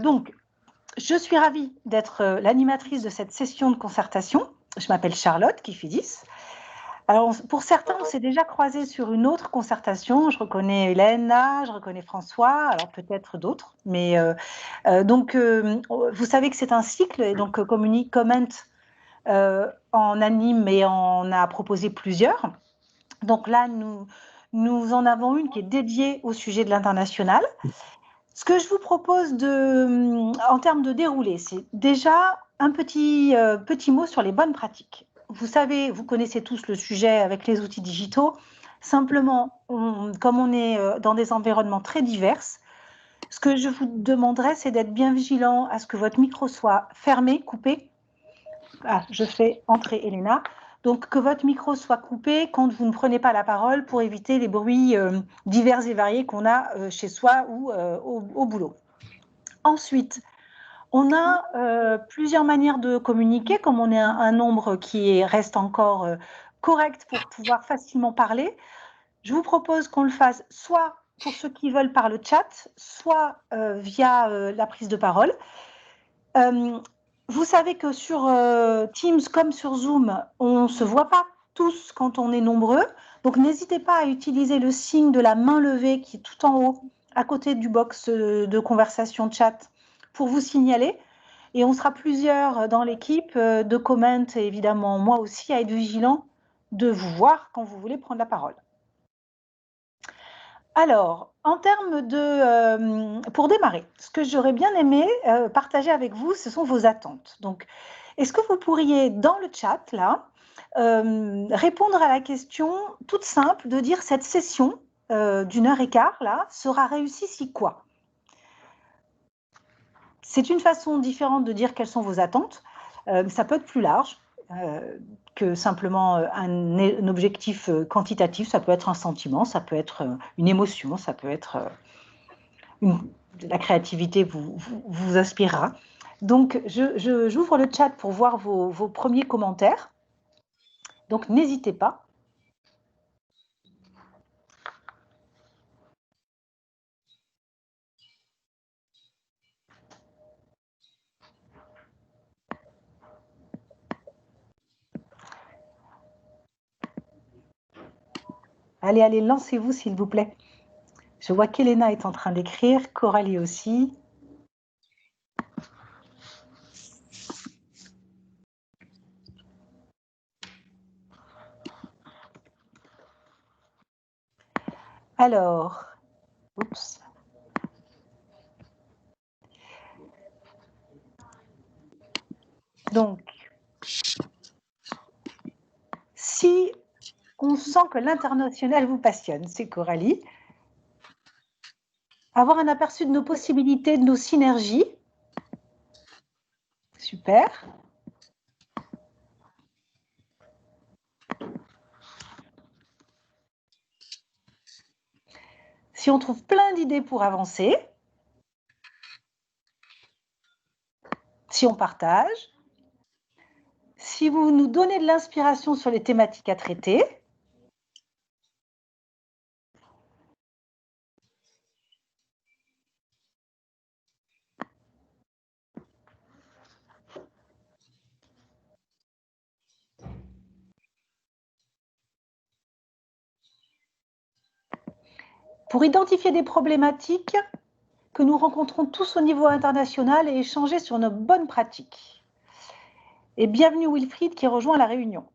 Donc, je suis ravie d'être l'animatrice de cette session de concertation. Je m'appelle Charlotte Kifidis. Alors, pour certains, on s'est déjà croisés sur une autre concertation. Je reconnais Hélène, je reconnais François, alors peut-être d'autres. Mais vous savez que c'est un cycle, et donc Communique, Comment en anime et on a proposé plusieurs. Donc là, nous en avons une qui est dédiée au sujet de l'international. Ce que je vous propose en termes de déroulé, c'est déjà un petit mot sur les bonnes pratiques. Vous savez, vous connaissez tous le sujet avec les outils digitaux. Simplement, comme on est dans des environnements très divers, ce que je vous demanderais, c'est d'être bien vigilant à ce que votre micro soit fermé, coupé. Ah, je fais entrer Elena. Donc, que votre micro soit coupé quand vous ne prenez pas la parole pour éviter les bruits divers et variés qu'on a chez soi ou au boulot. Ensuite, on a plusieurs manières de communiquer, comme on est un nombre qui reste encore correct pour pouvoir facilement parler. Je vous propose qu'on le fasse soit pour ceux qui veulent par le chat, soit via la prise de parole. Vous savez que sur Teams comme sur Zoom, on ne se voit pas tous quand on est nombreux. Donc, n'hésitez pas à utiliser le signe de la main levée qui est tout en haut, à côté du box de conversation chat, pour vous signaler. Et on sera plusieurs dans l'équipe de Comment et évidemment moi aussi à être vigilant de vous voir quand vous voulez prendre la parole. Alors, en termes de... pour démarrer, ce que j'aurais bien aimé partager avec vous, ce sont vos attentes. Donc, est-ce que vous pourriez, dans le chat, là, répondre à la question toute simple de dire cette session d'1h15, là, sera réussie si quoi? C'est une façon différente de dire quelles sont vos attentes. Ça peut être plus large que simplement un objectif quantitatif. Ça peut être un sentiment, ça peut être une émotion, ça peut être la créativité vous inspirera. Donc, j'ouvre le chat pour voir vos premiers commentaires. Donc, n'hésitez pas. Allez, allez, lancez-vous, s'il vous plaît. Je vois qu'Elena est en train d'écrire, Coralie aussi. Alors, oups. Donc, si on sent que l'international vous passionne, c'est Coralie. Avoir un aperçu de nos possibilités, de nos synergies. Super. Si on trouve plein d'idées pour avancer, si on partage, si vous nous donnez de l'inspiration sur les thématiques à traiter, pour identifier des problématiques que nous rencontrons tous au niveau international et échanger sur nos bonnes pratiques. Et bienvenue Wilfried qui rejoint la réunion.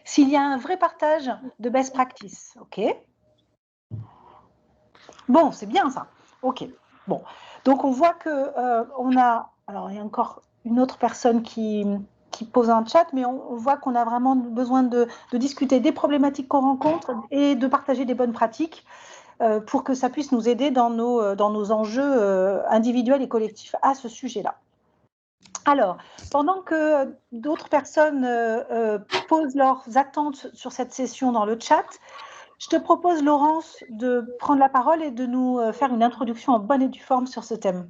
S'il y a un vrai partage de best practice, ok? Bon, c'est bien ça. Ok. Bon, donc on voit que on a. Alors il y a encore une autre personne qui pose un chat, mais on voit qu'on a vraiment besoin de discuter des problématiques qu'on rencontre et de partager des bonnes pratiques pour que ça puisse nous aider dans nos enjeux individuels et collectifs à ce sujet-là. Alors, pendant que d'autres personnes posent leurs attentes sur cette session dans le chat, je te propose, Laurence, de prendre la parole et de nous faire une introduction en bonne et due forme sur ce thème.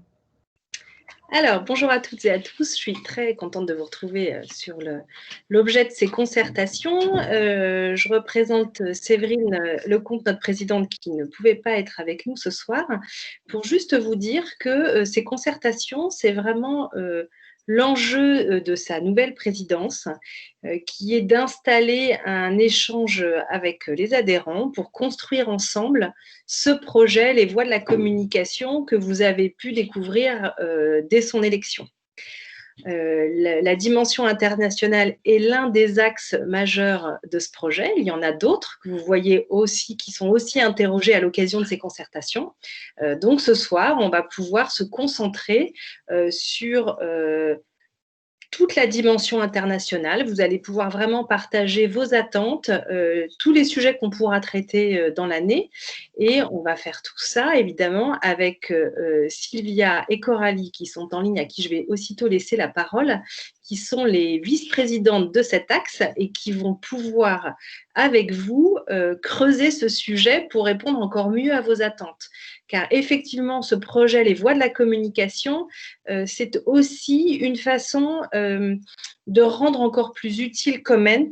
Alors, bonjour à toutes et à tous. Je suis très contente de vous retrouver sur l'objet de ces concertations. Je représente Séverine Lecomte, notre présidente, qui ne pouvait pas être avec nous ce soir, pour juste vous dire que ces concertations, c'est vraiment l'enjeu de sa nouvelle présidence, qui est d'installer un échange avec les adhérents pour construire ensemble ce projet, les voies de la communication que vous avez pu découvrir dès son élection. La dimension internationale est l'un des axes majeurs de ce projet. Il y en a d'autres que vous voyez aussi, qui sont aussi interrogés à l'occasion de ces concertations. Donc ce soir, on va pouvoir se concentrer sur toute la dimension internationale. Vous allez pouvoir vraiment partager vos attentes, tous les sujets qu'on pourra traiter dans l'année. Et on va faire tout ça, évidemment, avec Sylvia et Coralie qui sont en ligne, à qui je vais aussitôt laisser la parole, qui sont les vice-présidentes de cet axe et qui vont pouvoir, avec vous, creuser ce sujet pour répondre encore mieux à vos attentes. Car effectivement, ce projet, les voies de la communication, c'est aussi une façon de rendre encore plus utile Comment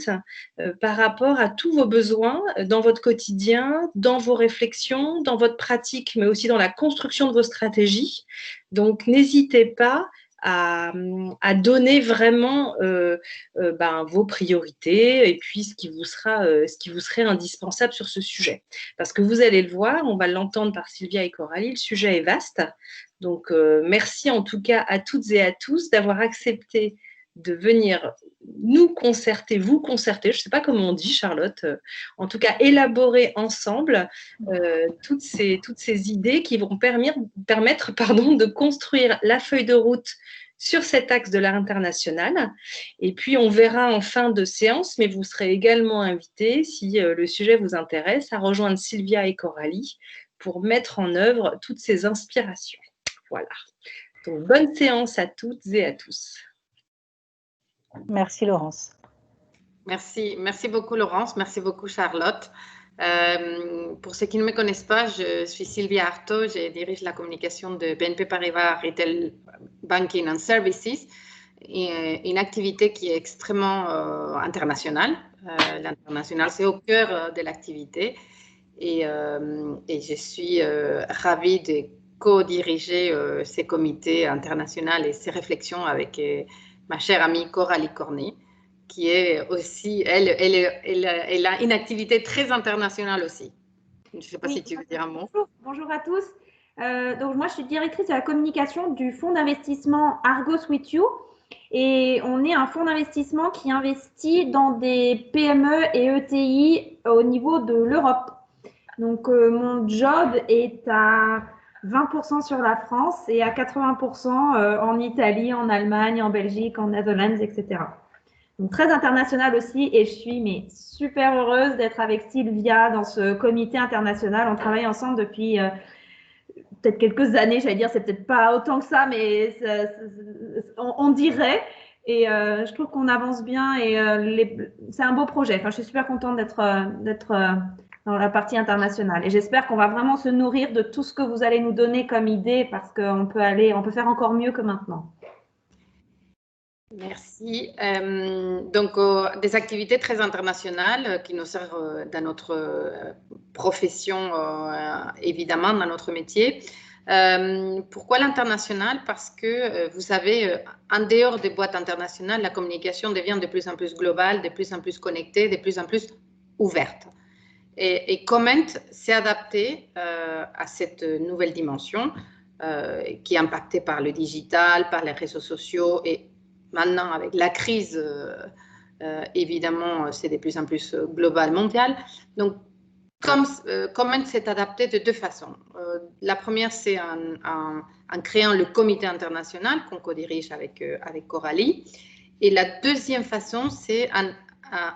par rapport à tous vos besoins dans votre quotidien, dans vos réflexions, dans votre pratique, mais aussi dans la construction de vos stratégies. Donc, n'hésitez pas à donner vraiment vos priorités et puis ce qui vous serait indispensable sur ce sujet. Parce que vous allez le voir, on va l'entendre par Sylvia et Coralie, le sujet est vaste. Donc, merci en tout cas à toutes et à tous d'avoir accepté de venir nous concerter, vous concerter, je ne sais pas comment on dit, Charlotte, en tout cas élaborer ensemble toutes ces idées qui vont permettre de construire la feuille de route sur cet axe de l'art international. Et puis, on verra en fin de séance, mais vous serez également invités, si le sujet vous intéresse, à rejoindre Sylvia et Coralie pour mettre en œuvre toutes ces inspirations. Voilà. Donc, bonne séance à toutes et à tous. Merci Laurence. Merci beaucoup Laurence, merci beaucoup Charlotte. Pour ceux qui ne me connaissent pas, je suis Sylvia Artaud, je dirige la communication de BNP Paribas Retail Banking and Services, une activité qui est extrêmement internationale. L'international, c'est au cœur de l'activité et je suis ravie de co-diriger ces comités internationaux et ces réflexions avec ma chère amie Coralie Cornet, qui est aussi, elle a une activité très internationale aussi. Je ne sais pas si tu veux dire un mot. Bonjour à tous. Donc moi, je suis directrice de la communication du fonds d'investissement Argos With You. Et on est un fonds d'investissement qui investit dans des PME et ETI au niveau de l'Europe. Donc mon job est à 20% sur la France et à 80% en Italie, en Allemagne, en Belgique, en Netherlands, etc. Donc très international aussi, et je suis super heureuse d'être avec Sylvia dans ce comité international. On travaille ensemble depuis peut-être quelques années, j'allais dire, c'est peut-être pas autant que ça, mais on dirait. Et je trouve qu'on avance bien et c'est un beau projet. Enfin, je suis super contente d'être dans la partie internationale. Et j'espère qu'on va vraiment se nourrir de tout ce que vous allez nous donner comme idée, parce qu'on peut faire encore mieux que maintenant. Merci. Donc, des activités très internationales qui nous servent dans notre profession, évidemment, dans notre métier. Pourquoi l'international? Parce que, vous savez, en dehors des boîtes internationales, la communication devient de plus en plus globale, de plus en plus connectée, de plus en plus ouverte. Et Comment s'est adapté à cette nouvelle dimension qui est impactée par le digital, par les réseaux sociaux et maintenant, avec la crise, évidemment, c'est de plus en plus global, mondial. Donc, Comment s'est adapté de deux façons. La première, c'est en créant le comité international qu'on co-dirige avec Coralie. Et la deuxième façon, c'est en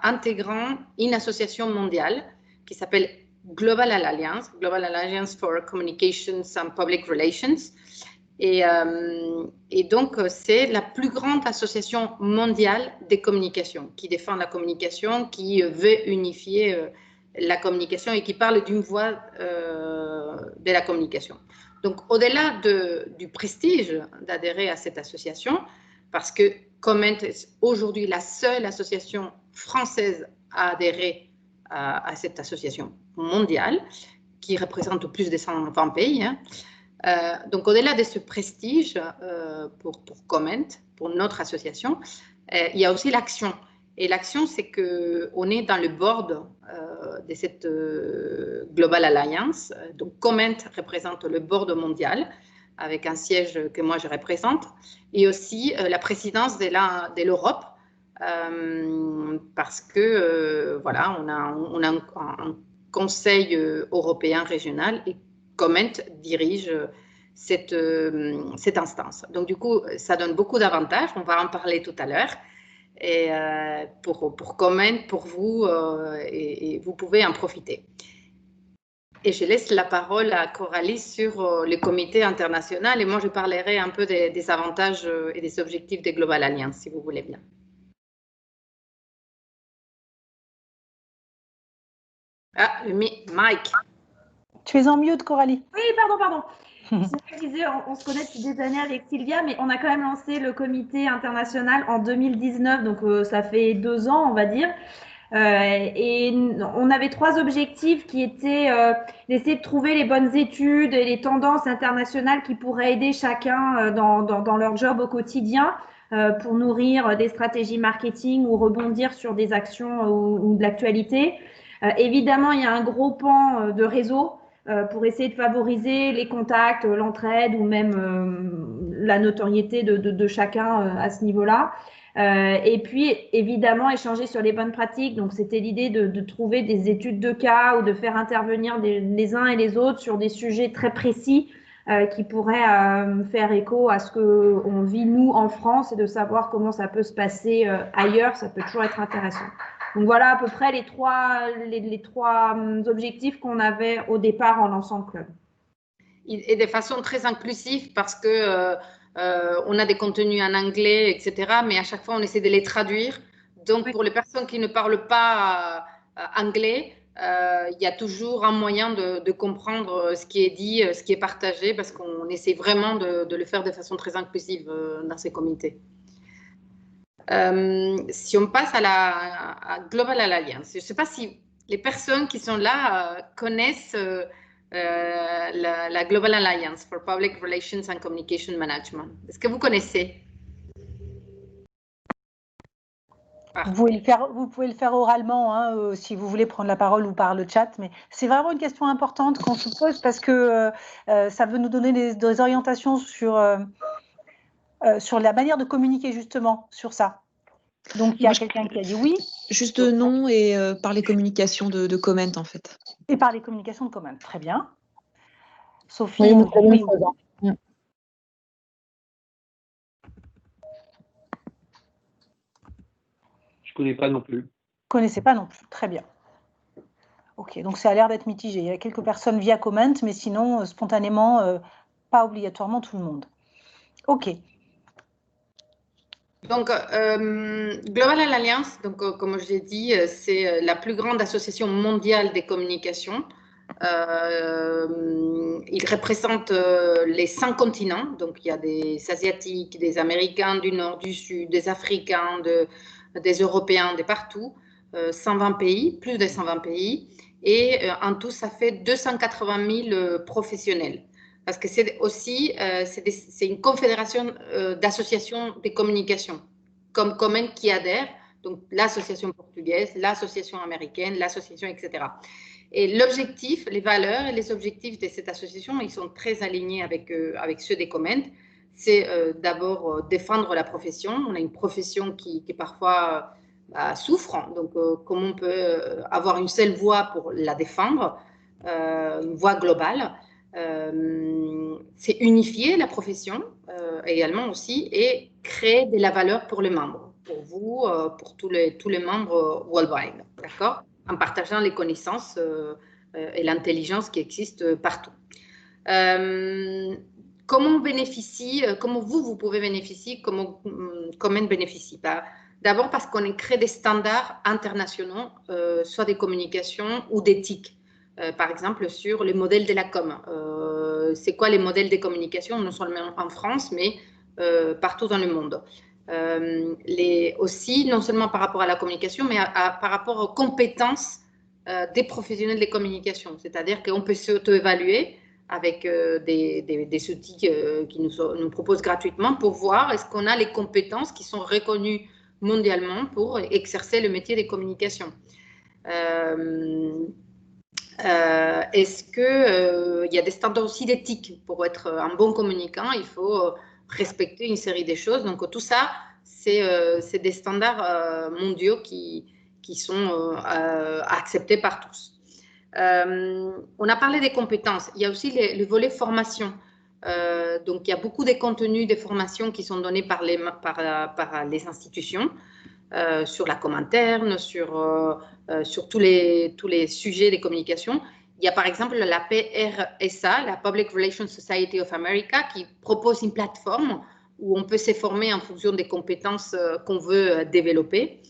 intégrant une association mondiale qui s'appelle Global Alliance for Communications and Public Relations. Et donc, c'est la plus grande association mondiale des communications, qui défend la communication, qui veut unifier la communication et qui parle d'une voix de la communication. Donc, au-delà du prestige d'adhérer à cette association, parce que Comment est aujourd'hui la seule association française à adhérer à cette association mondiale, qui représente plus de 120 pays. Hein. Donc, au-delà de ce prestige pour Comment, pour notre association, il y a aussi l'action. Et l'action, c'est qu'on est dans le board de cette Global Alliance. Donc, Comment représente le board mondial, avec un siège que moi je représente, et aussi la présidence de l'Europe, parce que voilà, on a un conseil européen régional et Comment dirige cette instance. Donc du coup, ça donne beaucoup d'avantages, on va en parler tout à l'heure, et pour Comment, pour vous, et vous pouvez en profiter. Et je laisse la parole à Coralie sur le comité international et moi je parlerai un peu des avantages et des objectifs des Global Alliance, si vous voulez bien. Ah, le Mike. Tu es en mute, Coralie. Oui, pardon. Je disais, on se connaît depuis des années avec Sylvia, mais on a quand même lancé le comité international en 2019, donc ça fait 2 ans, on va dire. Et on avait 3 objectifs qui étaient d'essayer de trouver les bonnes études et les tendances internationales qui pourraient aider chacun dans leur job au quotidien pour nourrir des stratégies marketing ou rebondir sur des actions ou de l'actualité. Évidemment, il y a un gros pan de réseau pour essayer de favoriser les contacts, l'entraide ou même la notoriété de chacun à ce niveau-là. Et puis, évidemment, échanger sur les bonnes pratiques. Donc, c'était l'idée de trouver des études de cas ou de faire intervenir les uns et les autres sur des sujets très précis qui pourraient faire écho à ce qu'on vit, nous, en France, et de savoir comment ça peut se passer ailleurs. Ça peut toujours être intéressant. Donc, voilà à peu près les trois objectifs qu'on avait au départ en lançant le club. Et de façon très inclusive parce que on a des contenus en anglais, etc. Mais à chaque fois, on essaie de les traduire. Donc, oui, pour les personnes qui ne parlent pas anglais, il y a toujours un moyen de comprendre ce qui est dit, ce qui est partagé, parce qu'on essaie vraiment de le faire de façon très inclusive dans ces comités. Si on passe à Global Alliance, je ne sais pas si les personnes qui sont là connaissent la Global Alliance for Public Relations and Communication Management. Est-ce que vous connaissez? Vous pouvez le faire oralement hein, si vous voulez prendre la parole ou par le chat, mais c'est vraiment une question importante qu'on se pose parce que ça veut nous donner des orientations sur la manière de communiquer justement sur ça. Donc, il y a quelqu'un qui a dit oui. Juste nom et par les communications de Comment, en fait. Et par les communications de Comment, très bien. Sophie, oui. Je ne connais pas non plus. Vous ne connaissez pas non plus, très bien. Ok, donc ça a l'air d'être mitigé. Il y a quelques personnes via Comment, mais sinon, spontanément, pas obligatoirement tout le monde. Ok. Donc, Global Alliance, donc, comme je l'ai dit, c'est la plus grande association mondiale des communications. Il représente les 5 continents. Donc, il y a des Asiatiques, des Américains du Nord, du Sud, des Africains, des Européens, de partout. 120 pays, plus de 120 pays. Et en tout, ça fait 280 000 professionnels. Parce que c'est aussi c'est une confédération d'associations de communication, comme Comment qui adhère, donc l'association portugaise, l'association américaine, l'association, etc. Et l'objectif, les valeurs et les objectifs de cette association, ils sont très alignés avec ceux des Comment. C'est d'abord défendre la profession. On a une profession qui parfois souffre, donc comment on peut avoir une seule voix pour la défendre, une voix globale. C'est unifier la profession également aussi et créer de la valeur pour les membres, pour vous, pour tous les membres worldwide, d'accord, en partageant les connaissances et l'intelligence qui existent partout. Comment on bénéficie, comment vous pouvez bénéficier, comment bénéficie? D'abord parce qu'on crée des standards internationaux, soit des communications ou d'éthique. par exemple, sur les modèles de la com. C'est quoi les modèles de communication, non seulement en France, mais partout dans le monde. Aussi, non seulement par rapport à la communication, mais par rapport aux compétences des professionnels de communication. C'est-à-dire qu'on peut s'auto-évaluer avec des outils qui nous proposent gratuitement pour voir est-ce qu'on a les compétences qui sont reconnues mondialement pour exercer le métier des communications. Est-ce qu'il y a des standards aussi d'éthique? Pour être un bon communicant, il faut respecter une série de choses. Donc, tout ça, c'est des standards mondiaux qui sont acceptés par tous. On a parlé des compétences. Il y a aussi le volet formation. Donc, il y a beaucoup de contenus de formation qui sont donnés par les institutions. Sur la com interne, sur tous les sujets des communications. Il y a par exemple la PRSA, la Public Relations Society of America, qui propose une plateforme où on peut se former en fonction des compétences qu'on veut développer.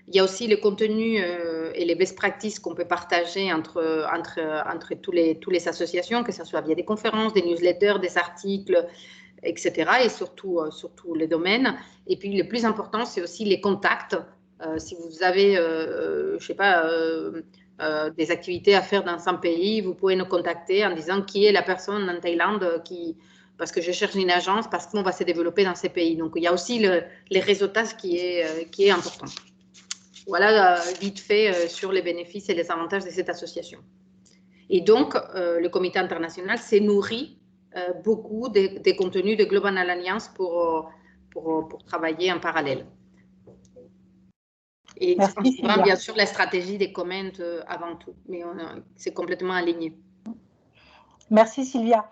Il y a aussi le contenu et les best practices qu'on peut partager entre tous les associations, que ce soit via des conférences, des newsletters, des articles, etc. Et surtout les domaines. Et puis, le plus important, c'est aussi les contacts. Si vous avez, je ne sais pas, des activités à faire dans un pays, vous pouvez nous contacter en disant qui est la personne en Thaïlande parce que je cherche une agence, parce qu'on va se développer dans ces pays. Donc, il y a aussi les réseautages qui est important. Voilà, vite fait, sur les bénéfices et les avantages de cette association. Et donc, le comité international s'est nourri beaucoup des contenus de Global Alliance pour travailler en parallèle. Et merci, en suivant bien sûr la stratégie des comments avant tout, mais c'est complètement aligné. Merci Sylvia.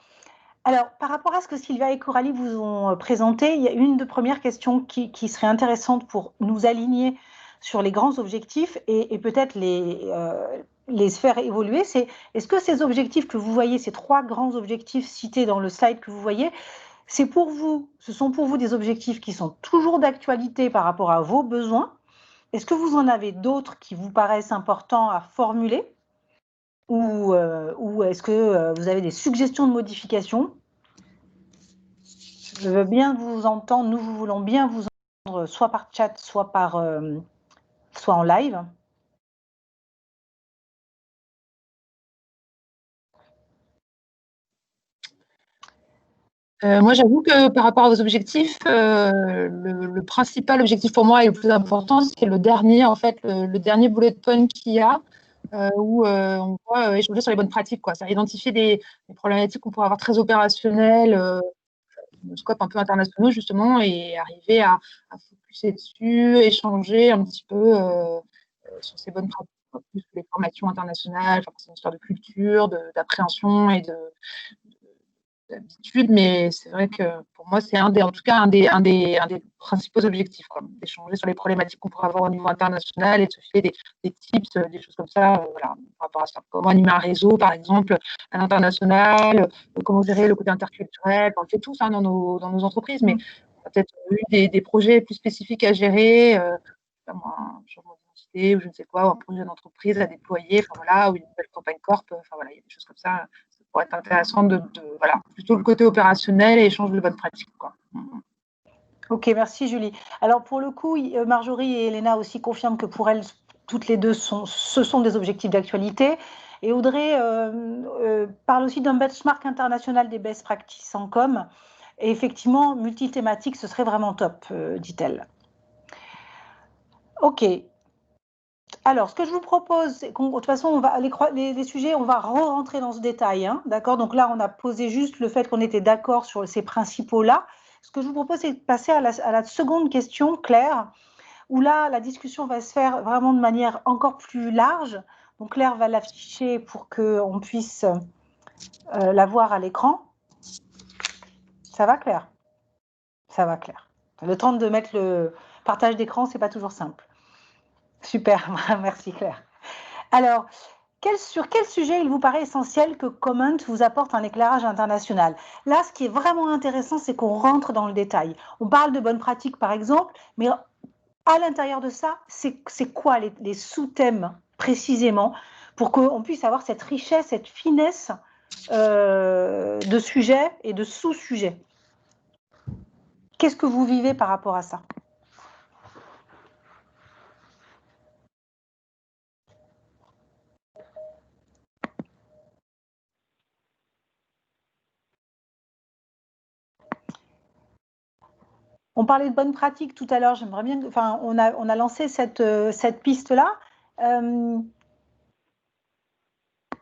Alors, par rapport à ce que Sylvia et Coralie vous ont présenté, il y a une de premières questions qui serait intéressante pour nous aligner sur les grands objectifs et peut-être les faire évoluer. C'est est-ce que ces objectifs que vous voyez, ces 3 grands objectifs cités dans le slide que vous voyez, ce sont pour vous des objectifs qui sont toujours d'actualité par rapport à vos besoins? Est-ce que vous en avez d'autres qui vous paraissent importants à formuler? Ou est-ce que vous avez des suggestions de modification? Je veux bien vous entendre, nous voulons bien vous entendre, soit par chat, soit en live. Moi, j'avoue que par rapport à vos objectifs, le principal objectif pour moi et le plus important, c'est le dernier, en fait, le dernier bullet point qu'il y a, où on voit échanger sur les bonnes pratiques, quoi. C'est identifier des problématiques qu'on pourrait avoir très opérationnelles, scope un peu internationaux, justement, et arriver à focuser dessus, échanger un petit peu sur ces bonnes pratiques, plus que les formations internationales, c'est une histoire de culture, d'appréhension et d'habitude, mais c'est vrai que pour moi, c'est un des principaux objectifs, d'échanger sur les problématiques qu'on pourrait avoir au niveau international et de se filer des tips, des choses comme ça, voilà, par rapport à ça. Comment animer un réseau, par exemple, à l'international, comment gérer le côté interculturel, on fait tout ça dans nos entreprises, mais on a peut-être eu des projets plus spécifiques à gérer, un changement d'identité ou je ne sais quoi, ou un projet d'entreprise à déployer, voilà, ou une nouvelle campagne corp, voilà, il y a des choses comme ça. Pour être intéressant voilà, plutôt le côté opérationnel et échange de bonnes pratiques, quoi. Ok, merci Julie. Alors pour le coup, Marjorie et Elena aussi confirment que pour elles, toutes les deux, ce sont des objectifs d'actualité. Et Audrey parle aussi d'un benchmark international des best practices en com. Et effectivement, multithématique, ce serait vraiment top, dit-elle. Ok. Alors, ce que je vous propose, c'est de toute façon, on va les sujets, on va rentrer dans ce détail, hein, d'accord? Donc là, on a posé juste le fait qu'on était d'accord sur ces principaux-là. Ce que je vous propose, c'est de passer à la seconde question, Claire, où là, la discussion va se faire vraiment de manière encore plus large. Donc, Claire va l'afficher pour qu'on puisse la voir à l'écran. Ça va, Claire? Ça va, Claire. Le temps de mettre le partage d'écran, ce n'est pas toujours simple. Super, merci Claire. Alors, sur quel sujet il vous paraît essentiel que Comment vous apporte un éclairage international? Là, ce qui est vraiment intéressant, c'est qu'on rentre dans le détail. On parle de bonnes pratiques, par exemple, mais à l'intérieur de ça, c'est quoi les sous-thèmes précisément pour qu'on puisse avoir cette richesse, cette finesse de sujets et de sous-sujets. Qu'est-ce que vous vivez par rapport à ça? On parlait de bonnes pratiques tout à l'heure. J'aimerais bien, enfin, on a lancé cette piste-là.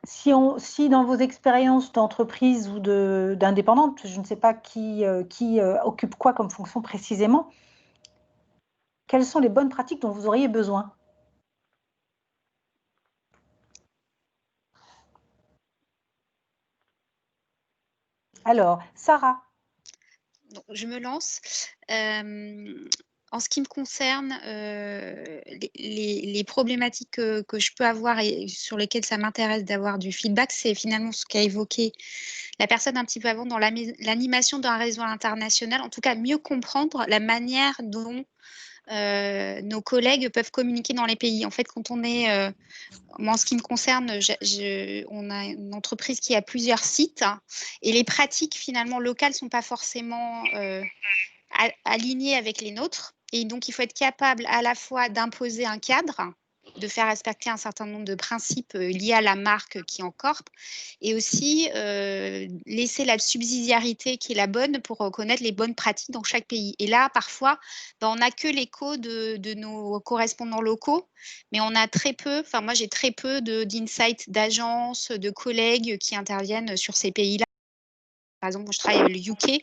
Si dans vos expériences d'entreprise ou d'indépendante, je ne sais pas qui occupe quoi comme fonction précisément, quelles sont les bonnes pratiques dont vous auriez besoin? Alors, Sarah. Donc, je me lance. En ce qui me concerne, les problématiques que je peux avoir et sur lesquelles ça m'intéresse d'avoir du feedback, c'est finalement ce qu'a évoqué la personne un petit peu avant dans l'animation d'un réseau international. En tout cas, mieux comprendre la manière dont nos collègues peuvent communiquer dans les pays. En fait, quand on est, moi en ce qui me concerne, on a une entreprise qui a plusieurs sites et les pratiques finalement locales ne sont pas forcément alignées avec les nôtres. Et donc, il faut être capable à la fois d'imposer un cadre, de faire respecter un certain nombre de principes liés à la marque qui en corp, et aussi laisser la subsidiarité qui est la bonne pour reconnaître les bonnes pratiques dans chaque pays. Et là, parfois, on n'a que l'écho de nos correspondants locaux, mais on a très peu, enfin moi j'ai très peu d'insights d'agences, de collègues qui interviennent sur ces pays-là. Par exemple, moi, je travaille avec le UK.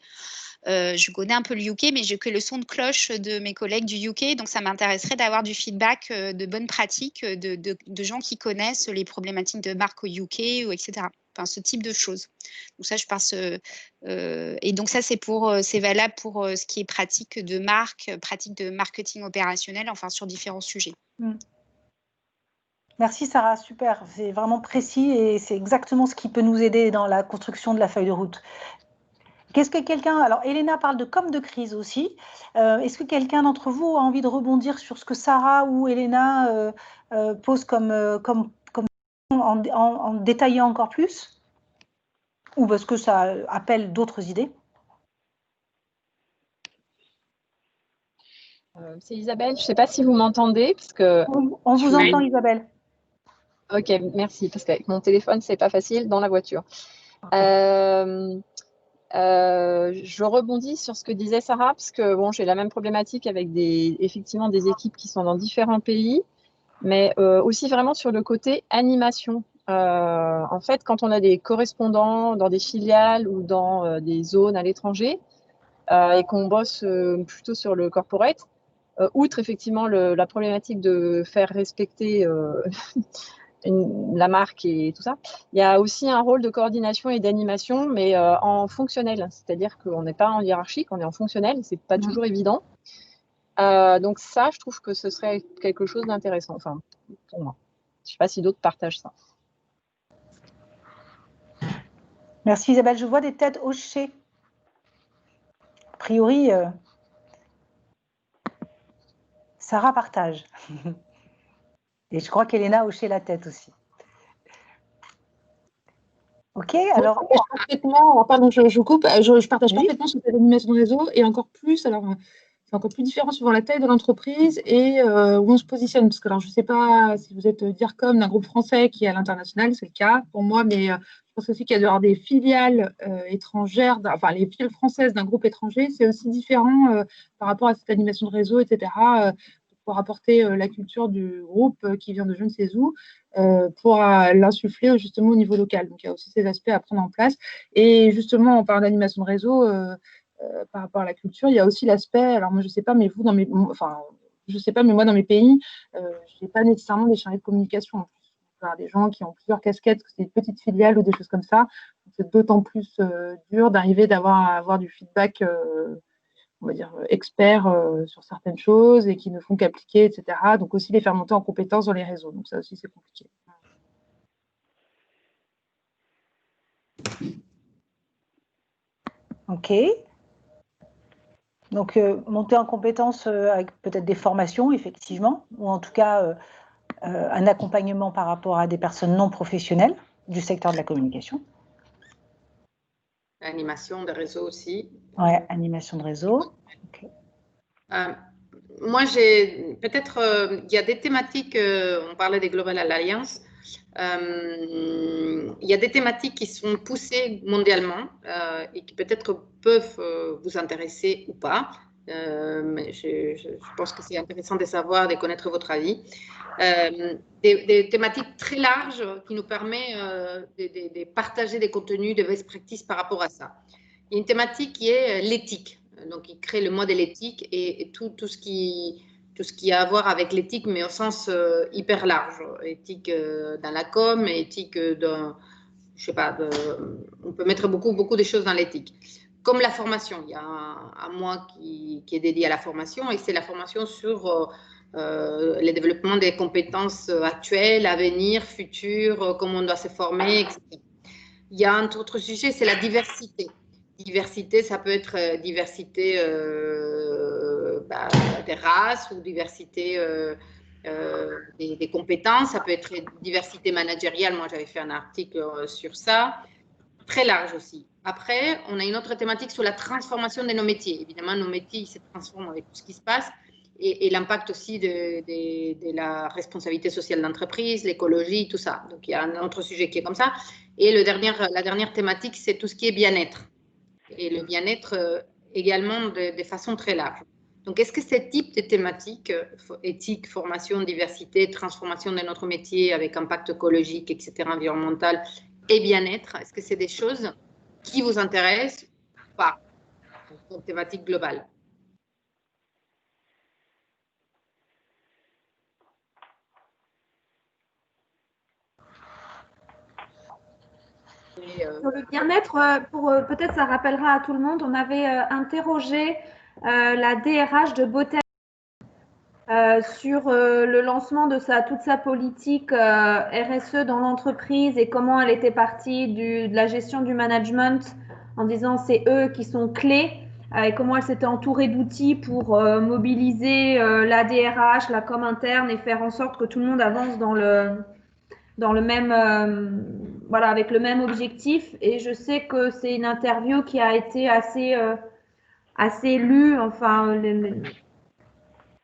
Je connais un peu le UK, mais j'ai que le son de cloche de mes collègues du UK. Donc, ça m'intéresserait d'avoir du feedback de bonnes pratiques de gens qui connaissent les problématiques de marque au UK, ou etc. Enfin, ce type de choses. Donc, ça, je pense. Et donc, ça, c'est valable pour ce qui est pratique de marque, pratique de marketing opérationnel, enfin, sur différents sujets. Merci Sarah, super. C'est vraiment précis et c'est exactement ce qui peut nous aider dans la construction de la feuille de route. Qu'est-ce que quelqu'un... Alors, Elena parle de com de crise aussi. Est-ce que quelqu'un d'entre vous a envie de rebondir sur ce que Sarah ou Elena pose en détaillant encore plus? Ou parce que ça appelle d'autres idées? C'est Isabelle, je ne sais pas si vous m'entendez. On vous entend, Isabelle. Ok, merci, parce qu'avec mon téléphone, ce n'est pas facile dans la voiture. Je rebondis sur ce que disait Sarah, parce que bon, j'ai la même problématique avec effectivement des équipes qui sont dans différents pays, mais aussi vraiment sur le côté animation. En fait, quand on a des correspondants dans des filiales ou dans des zones à l'étranger et qu'on bosse plutôt sur le corporate, outre effectivement la problématique de faire respecter la marque et tout ça, il y a aussi un rôle de coordination et d'animation, mais en fonctionnel. C'est-à-dire qu'on n'est pas en hiérarchique, on est en fonctionnel, c'est pas toujours évident. Donc ça, je trouve que ce serait quelque chose d'intéressant, enfin, pour moi. Je ne sais pas si d'autres partagent ça. Merci Isabelle, je vois des têtes hochées. A priori, Sarah partage. Et je crois qu'Elena a hoché la tête aussi. Ok, alors... Je coupe, je partage parfaitement sur cette animation de réseau et encore plus, alors c'est encore plus différent suivant la taille de l'entreprise et où on se positionne. Parce que alors, je ne sais pas si vous êtes DIRCOM d'un groupe français qui est à l'international, c'est le cas pour moi, mais je pense aussi qu'il y a d'avoir des filiales étrangères, enfin les filiales françaises d'un groupe étranger, c'est aussi différent par rapport à cette animation de réseau, etc. Pour apporter la culture du groupe qui vient de je ne sais où, pour l'insuffler justement au niveau local. Donc, il y a aussi ces aspects à prendre en place. Et justement, on parle d'animation de réseau par rapport à la culture. Il y a aussi l'aspect, alors moi, je ne sais pas, mais vous, je sais pas, mais moi, dans mes pays, je n'ai pas nécessairement des chargés de communication. Il y a des gens qui ont plusieurs casquettes, que c'est des petites filiales ou des choses comme ça. C'est d'autant plus dur d'arriver à avoir du feedback on va dire, experts sur certaines choses et qui ne font qu'appliquer, etc. Donc aussi les faire monter en compétences dans les réseaux. Donc ça aussi, c'est compliqué. Ok. Donc monter en compétences avec peut-être des formations, effectivement, ou en tout cas un accompagnement par rapport à des personnes non professionnelles du secteur de la communication. Animation de réseau aussi. Ouais, animation de réseau. Okay. Moi, j'ai peut-être, il y a des thématiques, on parlait des Global Alliance, il y a des thématiques qui sont poussées mondialement et qui peut-être peuvent vous intéresser ou pas. Mais je pense que c'est intéressant de savoir, de connaître votre avis. Des thématiques très larges qui nous permettent de partager des contenus, de best practices par rapport à ça. Il y a une thématique qui est l'éthique. Donc, il crée le mois de l'éthique et tout ce qui a à voir avec l'éthique, mais au sens hyper large. Éthique dans la com, éthique dans, je sais pas, on peut mettre beaucoup de choses dans l'éthique. Comme la formation, il y a un mois qui est dédié à la formation et c'est la formation sur le développement des compétences actuelles, à venir, futures, comment on doit se former, etc. Il y a un autre sujet, c'est la diversité. Diversité, ça peut être diversité des races ou diversité des compétences, ça peut être diversité managériale. Moi, j'avais fait un article sur ça, très large aussi. Après, on a une autre thématique sur la transformation de nos métiers. Évidemment, nos métiers ils se transforment avec tout ce qui se passe et l'impact aussi de la responsabilité sociale d'entreprise, l'écologie, tout ça. Donc, il y a un autre sujet qui est comme ça. Et la dernière thématique, c'est tout ce qui est bien-être. Et le bien-être également de façon très large. Donc, est-ce que ce type de thématiques, éthique, formation, diversité, transformation de notre métier avec impact écologique, etc., environnemental et bien-être, est-ce que c'est des choses qui vous intéressent ou pas, une thématique globale? Sur le bien-être, peut-être ça rappellera à tout le monde, on avait interrogé la DRH de Bottega sur le lancement de toute sa politique RSE dans l'entreprise et comment elle était partie de la gestion du management en disant c'est eux qui sont clés et comment elle s'était entourée d'outils pour mobiliser la DRH, la com interne et faire en sorte que tout le monde avance dans le même, voilà, avec le même objectif. Et je sais que c'est une interview qui a été assez lue, enfin,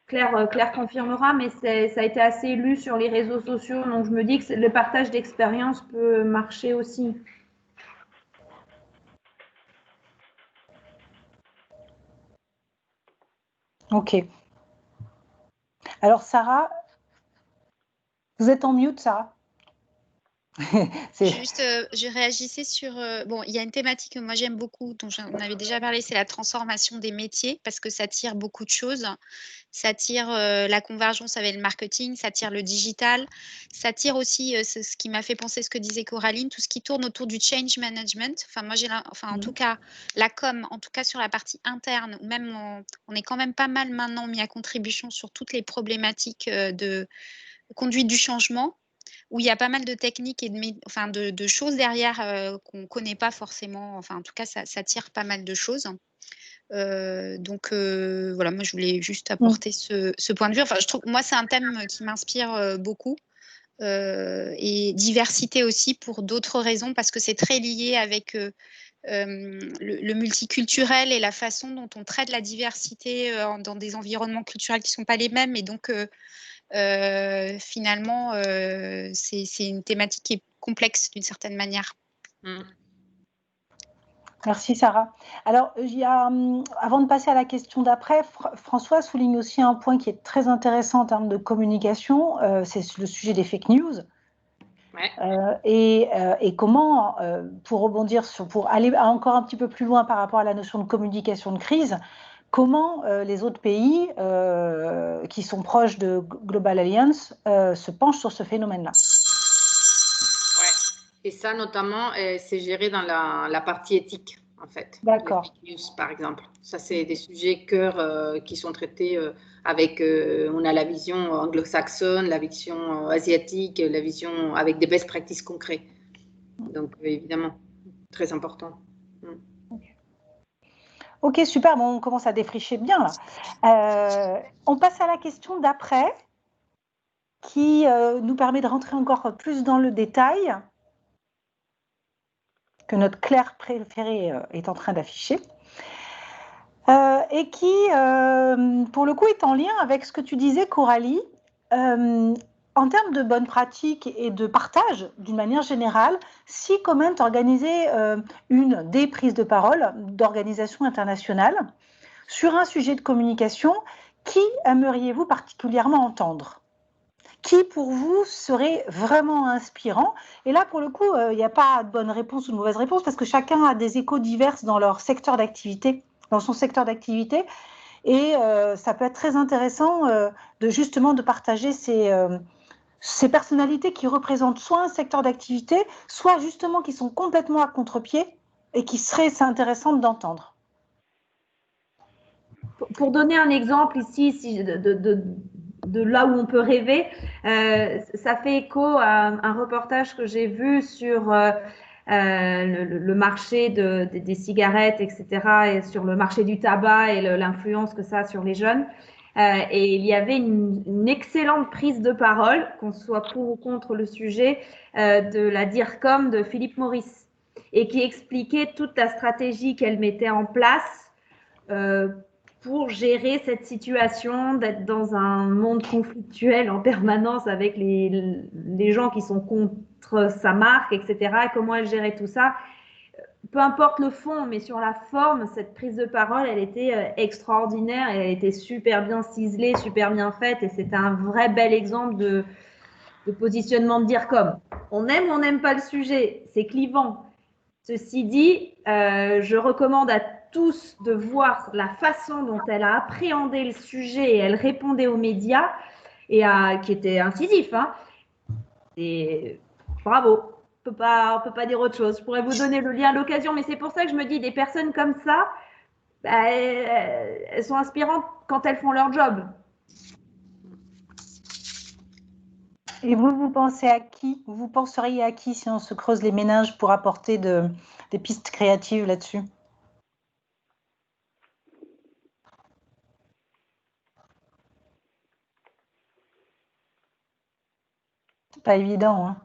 Claire confirmera, mais ça a été assez lu sur les réseaux sociaux. Donc, je me dis que le partage d'expérience peut marcher aussi. Ok. Alors, Sarah, vous êtes en mute, Sarah? Juste, je réagissais sur. Bon, il y a une thématique que moi j'aime beaucoup, dont on avait déjà parlé, c'est la transformation des métiers, parce que ça tire beaucoup de choses. Ça tire la convergence avec le marketing, ça tire le digital, ça tire aussi ce qui m'a fait penser ce que disait Coraline, tout ce qui tourne autour du change management. Enfin, moi, en tout cas, la com, en tout cas sur la partie interne, ou même on est quand même pas mal maintenant mis à contribution sur toutes les problématiques de conduite du changement, où il y a pas mal de techniques et de choses derrière qu'on ne connaît pas forcément. Enfin, en tout cas, ça tire pas mal de choses. Donc voilà, moi je voulais juste apporter ce point de vue. Enfin, je trouve, moi c'est un thème qui m'inspire beaucoup et diversité aussi pour d'autres raisons parce que c'est très lié avec le multiculturel et la façon dont on traite la diversité dans des environnements culturels qui ne sont pas les mêmes. Et donc finalement, c'est une thématique qui est complexe d'une certaine manière. Merci Sarah. Alors, avant de passer à la question d'après, François souligne aussi un point qui est très intéressant en termes de communication, c'est le sujet des fake news. Ouais. Et comment, pour rebondir pour aller encore un petit peu plus loin par rapport à la notion de communication de crise, comment les autres pays qui sont proches de Global Alliance se penchent sur ce phénomène-là. Et ça, notamment, c'est géré dans la partie éthique, en fait. D'accord. Les fake news, par exemple. Ça, c'est des sujets cœur qui sont traités avec, on a la vision anglo-saxonne, la vision asiatique, la vision avec des best practices concrets. Donc, évidemment, très important. Ok, super. Bon, on commence à défricher bien, là. On passe à la question d'après. qui nous permet de rentrer encore plus dans le détail, que notre Claire préférée est en train d'afficher, et qui, pour le coup, est en lien avec ce que tu disais, Coralie, en termes de bonnes pratiques et de partage, d'une manière générale. Si Comment organisait des prises de parole d'organisations internationales sur un sujet de communication, qui aimeriez-vous particulièrement entendre ? Qui, pour vous, serait vraiment inspirant? Et là, pour le coup, il n'y a pas de bonne réponse ou de mauvaise réponse, parce que chacun a des échos divers dans leur secteur d'activité, dans son secteur d'activité. Et ça peut être très intéressant de partager ces personnalités qui représentent soit un secteur d'activité, soit justement qui sont complètement à contre-pied et qui c'est intéressant d'entendre. Pour donner un exemple ici de là où on peut rêver, ça fait écho à un reportage que j'ai vu sur le marché des cigarettes, etc., et sur le marché du tabac et l'influence que ça a sur les jeunes. Et il y avait une excellente prise de parole, qu'on soit pour ou contre le sujet, de la DIRCOM de Philippe Maurice, et qui expliquait toute la stratégie qu'elle mettait en place pour gérer cette situation d'être dans un monde conflictuel en permanence avec les gens qui sont contre sa marque, etc. Et comment elle gérait tout ça. Peu importe le fond, mais sur la forme, cette prise de parole, elle était extraordinaire, elle était super bien ciselée, super bien faite, et c'était un vrai bel exemple de positionnement de DIRCOM. On aime ou on n'aime pas le sujet, c'est clivant. Ceci dit, je recommande à tous de voir la façon dont elle a appréhendé le sujet et elle répondait aux médias, et qui était incisif. Hein. Et bravo. On peut pas dire autre chose. Je pourrais vous donner le lien à l'occasion, mais c'est pour ça que je me dis, des personnes comme ça, elles sont inspirantes quand elles font leur job. Et vous pensez à qui? Vous penseriez à qui si on se creuse les méninges pour apporter des pistes créatives là-dessus? C'est pas évident, hein.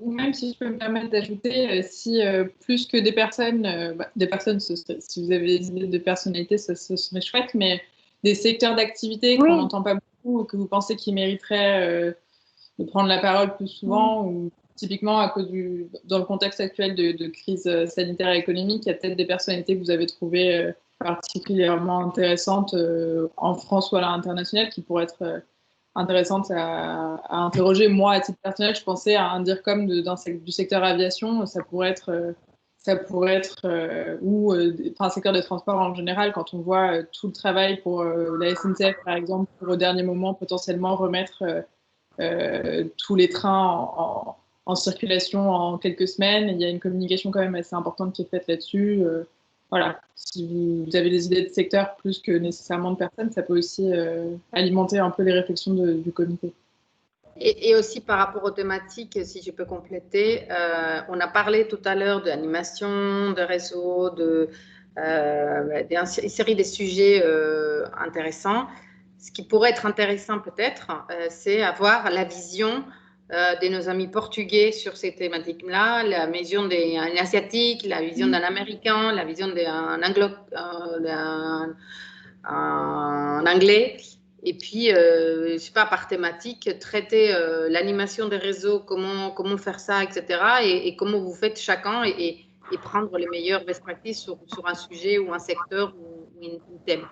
Même si je peux me permettre d'ajouter, si plus que des personnes, si vous avez des idées de personnalités, ce serait chouette, mais des secteurs d'activité qu'on n'entend pas beaucoup ou que vous pensez qu'ils mériteraient de prendre la parole plus souvent, ou typiquement à cause dans le contexte actuel de crise sanitaire et économique, il y a peut-être des personnalités que vous avez trouvées particulièrement intéressantes en France ou à l'international qui pourraient être intéressante à interroger. Moi, à titre personnel, je pensais à un DIRCOM du secteur aviation. Ça pourrait être ou un secteur des transports en général, quand on voit tout le travail pour la SNCF, par exemple, pour au dernier moment potentiellement remettre tous les trains en circulation en quelques semaines. Il y a une communication quand même assez importante qui est faite là-dessus. Voilà, si vous avez des idées de secteur plus que nécessairement de personnes, ça peut aussi alimenter un peu les réflexions du comité. Et aussi par rapport aux thématiques, si je peux compléter, on a parlé tout à l'heure d'animation, de réseau, d'une série de sujets intéressants. Ce qui pourrait être intéressant peut-être, c'est avoir la vision de nos amis portugais sur ces thématiques-là, la vision d'un asiatique, la vision d'un américain, la vision d'un anglais. Et puis, je ne sais pas, par thématique, traiter l'animation des réseaux, comment faire ça, etc. Et comment vous faites chacun et prendre les meilleures best practices sur un sujet ou un secteur ou un thème.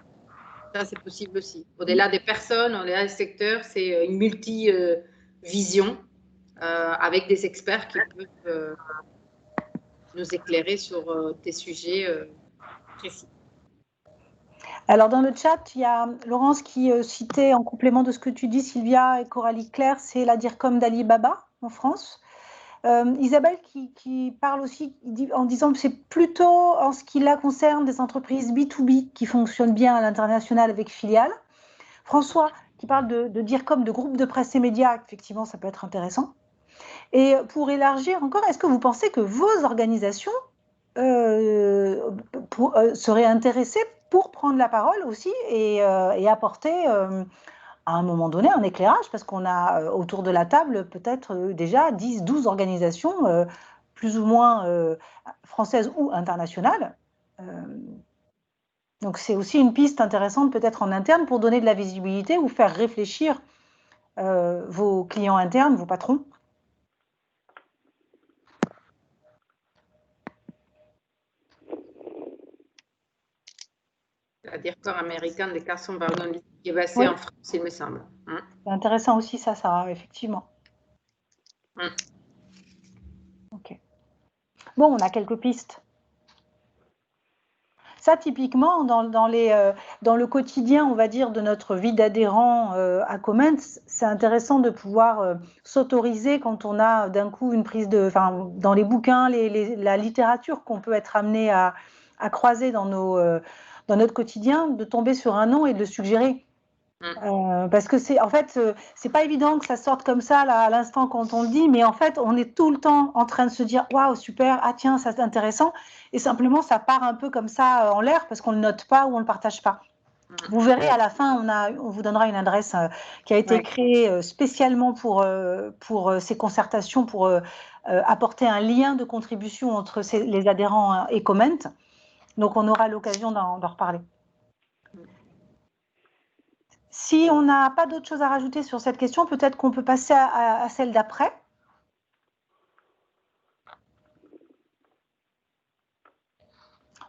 Ça, c'est possible aussi. Au-delà des personnes, au-delà des secteurs, c'est une multi-vision avec des experts qui peuvent nous éclairer sur des sujets précis. Alors, dans le chat, il y a Laurence qui citait en complément de ce que tu dis, Sylvia et Coralie Claire, c'est la DIRCOM d'Alibaba en France. Isabelle qui parle aussi en disant que c'est plutôt en ce qui la concerne des entreprises B2B qui fonctionnent bien à l'international avec filiales. François qui parle de DIRCOM, de groupe de presse et médias, effectivement ça peut être intéressant. Et pour élargir encore, est-ce que vous pensez que vos organisations seraient intéressées pour prendre la parole aussi et apporter à un moment donné un éclairage, parce qu'on a autour de la table peut-être déjà 10, 12 organisations, plus ou moins françaises ou internationales. Donc c'est aussi une piste intéressante peut-être en interne pour donner de la visibilité ou faire réfléchir vos clients internes, vos patrons. Le directeur américain de Carson Bardon qui est basé en France, il me semble. C'est intéressant aussi ça, Sarah, effectivement. Ok. Bon, on a quelques pistes. Ça, typiquement, dans le quotidien, on va dire, de notre vie d'adhérent à Comment, c'est intéressant de pouvoir s'autoriser quand on a d'un coup une prise de... Enfin, dans les bouquins, la littérature qu'on peut être amené à croiser dans notre quotidien, de tomber sur un nom et de le suggérer. Parce que c'est en fait, c'est pas évident que ça sorte comme ça là, à l'instant quand on le dit, mais en fait, on est tout le temps en train de se dire waouh, super, ah tiens, ça c'est intéressant, et simplement ça part un peu comme ça en l'air parce qu'on le note pas ou on le partage pas. Vous verrez à la fin, on vous donnera une adresse qui a été créée spécialement pour ces concertations, pour apporter un lien de contribution entre les adhérents et Comment. Donc on aura l'occasion d'en reparler. Si on n'a pas d'autre chose à rajouter sur cette question, peut-être qu'on peut passer à celle d'après.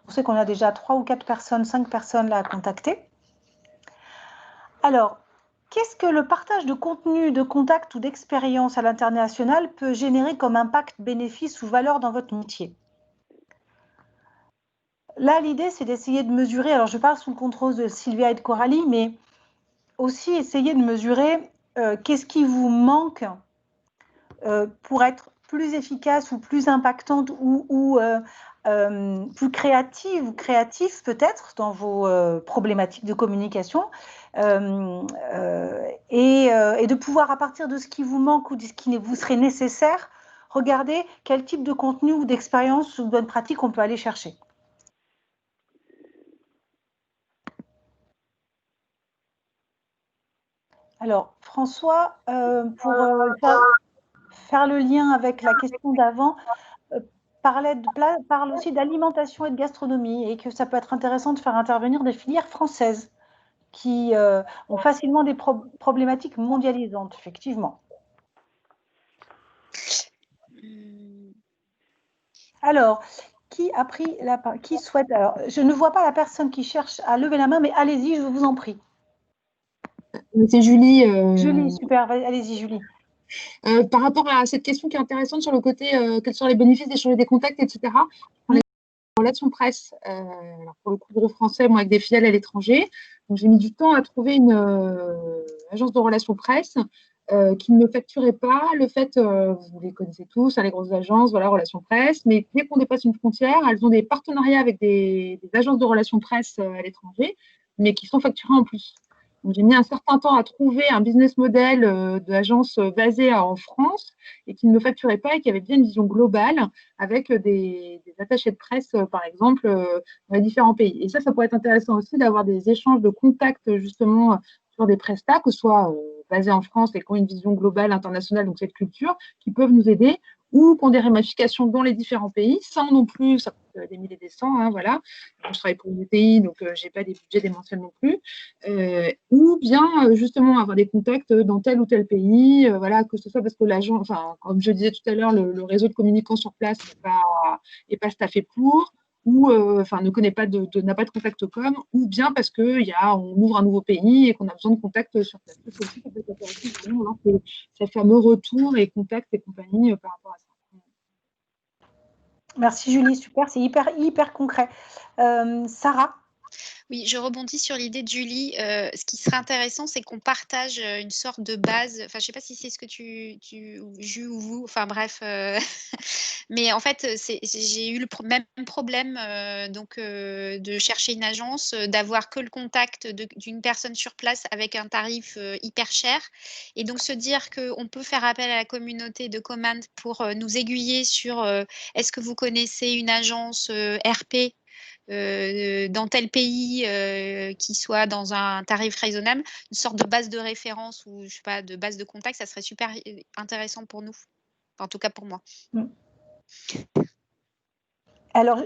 On sait qu'on a déjà 3 ou 4 personnes, 5 personnes là à contacter. Alors, qu'est-ce que le partage de contenu, de contact ou d'expérience à l'international peut générer comme impact, bénéfice ou valeur dans votre métier? Là, l'idée, c'est d'essayer de mesurer, alors je parle sous le contrôle de Sylvia et de Coralie, mais aussi essayer de mesurer qu'est-ce qui vous manque pour être plus efficace ou plus impactante ou plus créative ou créatif peut-être dans vos problématiques de communication et de pouvoir à partir de ce qui vous manque ou de ce qui vous serait nécessaire, regarder quel type de contenu ou d'expérience ou de bonne pratique on peut aller chercher. Alors, François, pour faire le lien avec la question d'avant, parle aussi d'alimentation et de gastronomie et que ça peut être intéressant de faire intervenir des filières françaises qui ont facilement des problématiques mondialisantes, effectivement. Alors, qui a pris qui souhaite? Alors, je ne vois pas la personne qui cherche à lever la main, mais allez-y, je vous en prie. C'est Julie. Julie, super, allez-y, Julie. Par rapport à cette question qui est intéressante sur le côté, quels sont les bénéfices d'échanger des contacts, etc. On est en relation presse, alors pour le coup, gros français, moi, avec des filiales à l'étranger. Donc, j'ai mis du temps à trouver une agence de relations presse qui ne me facturait pas le fait, vous les connaissez tous, les grosses agences, voilà, relations presse, mais dès qu'on dépasse une frontière, elles ont des partenariats avec des agences de relations presse à l'étranger, mais qui sont facturées en plus. Donc, j'ai mis un certain temps à trouver un business model d'agence basée en France et qui ne me facturait pas et qui avait bien une vision globale avec des attachés de presse, par exemple, dans les différents pays. Et ça pourrait être intéressant aussi d'avoir des échanges de contacts justement sur des prestats, que ce soit basés en France et qui ont une vision globale, internationale, donc cette culture, qui peuvent nous aider ou qui ont des ramifications dans les différents pays, sans non plus, ça coûte des milliers et des cents, hein, voilà. Je travaille pour une pays, donc je n'ai pas des budgets démentiels non plus. Ou bien, justement, avoir des contacts dans tel ou tel pays, voilà, que ce soit parce que l'agent, enfin, comme je disais tout à l'heure, le réseau de communicants sur place n'est pas staffé pour, ou ne connaît pas n'a pas de contact com, ou bien parce qu'on ouvre un nouveau pays et qu'on a besoin de contacts sur place. Ça aussi, ça peut être intéressant, ces fameux retours et contacts et compagnie par rapport à ça. Merci Julie, super, c'est hyper concret. Sarah? Oui, je rebondis sur l'idée de Julie. Ce qui serait intéressant, c'est qu'on partage une sorte de base. Enfin, je ne sais pas si c'est ce que tu ou vous. Enfin, bref. Mais en fait, j'ai eu le même problème de chercher une agence, d'avoir que le contact d'une personne sur place avec un tarif hyper cher. Et donc, se dire qu'on peut faire appel à la communauté de Comment pour nous aiguiller sur est-ce que vous connaissez une agence RP dans tel pays qui soit dans un tarif raisonnable, une sorte de base de référence ou je sais pas, de base de contact, ça serait super intéressant pour nous. Enfin, en tout cas pour moi. Alors,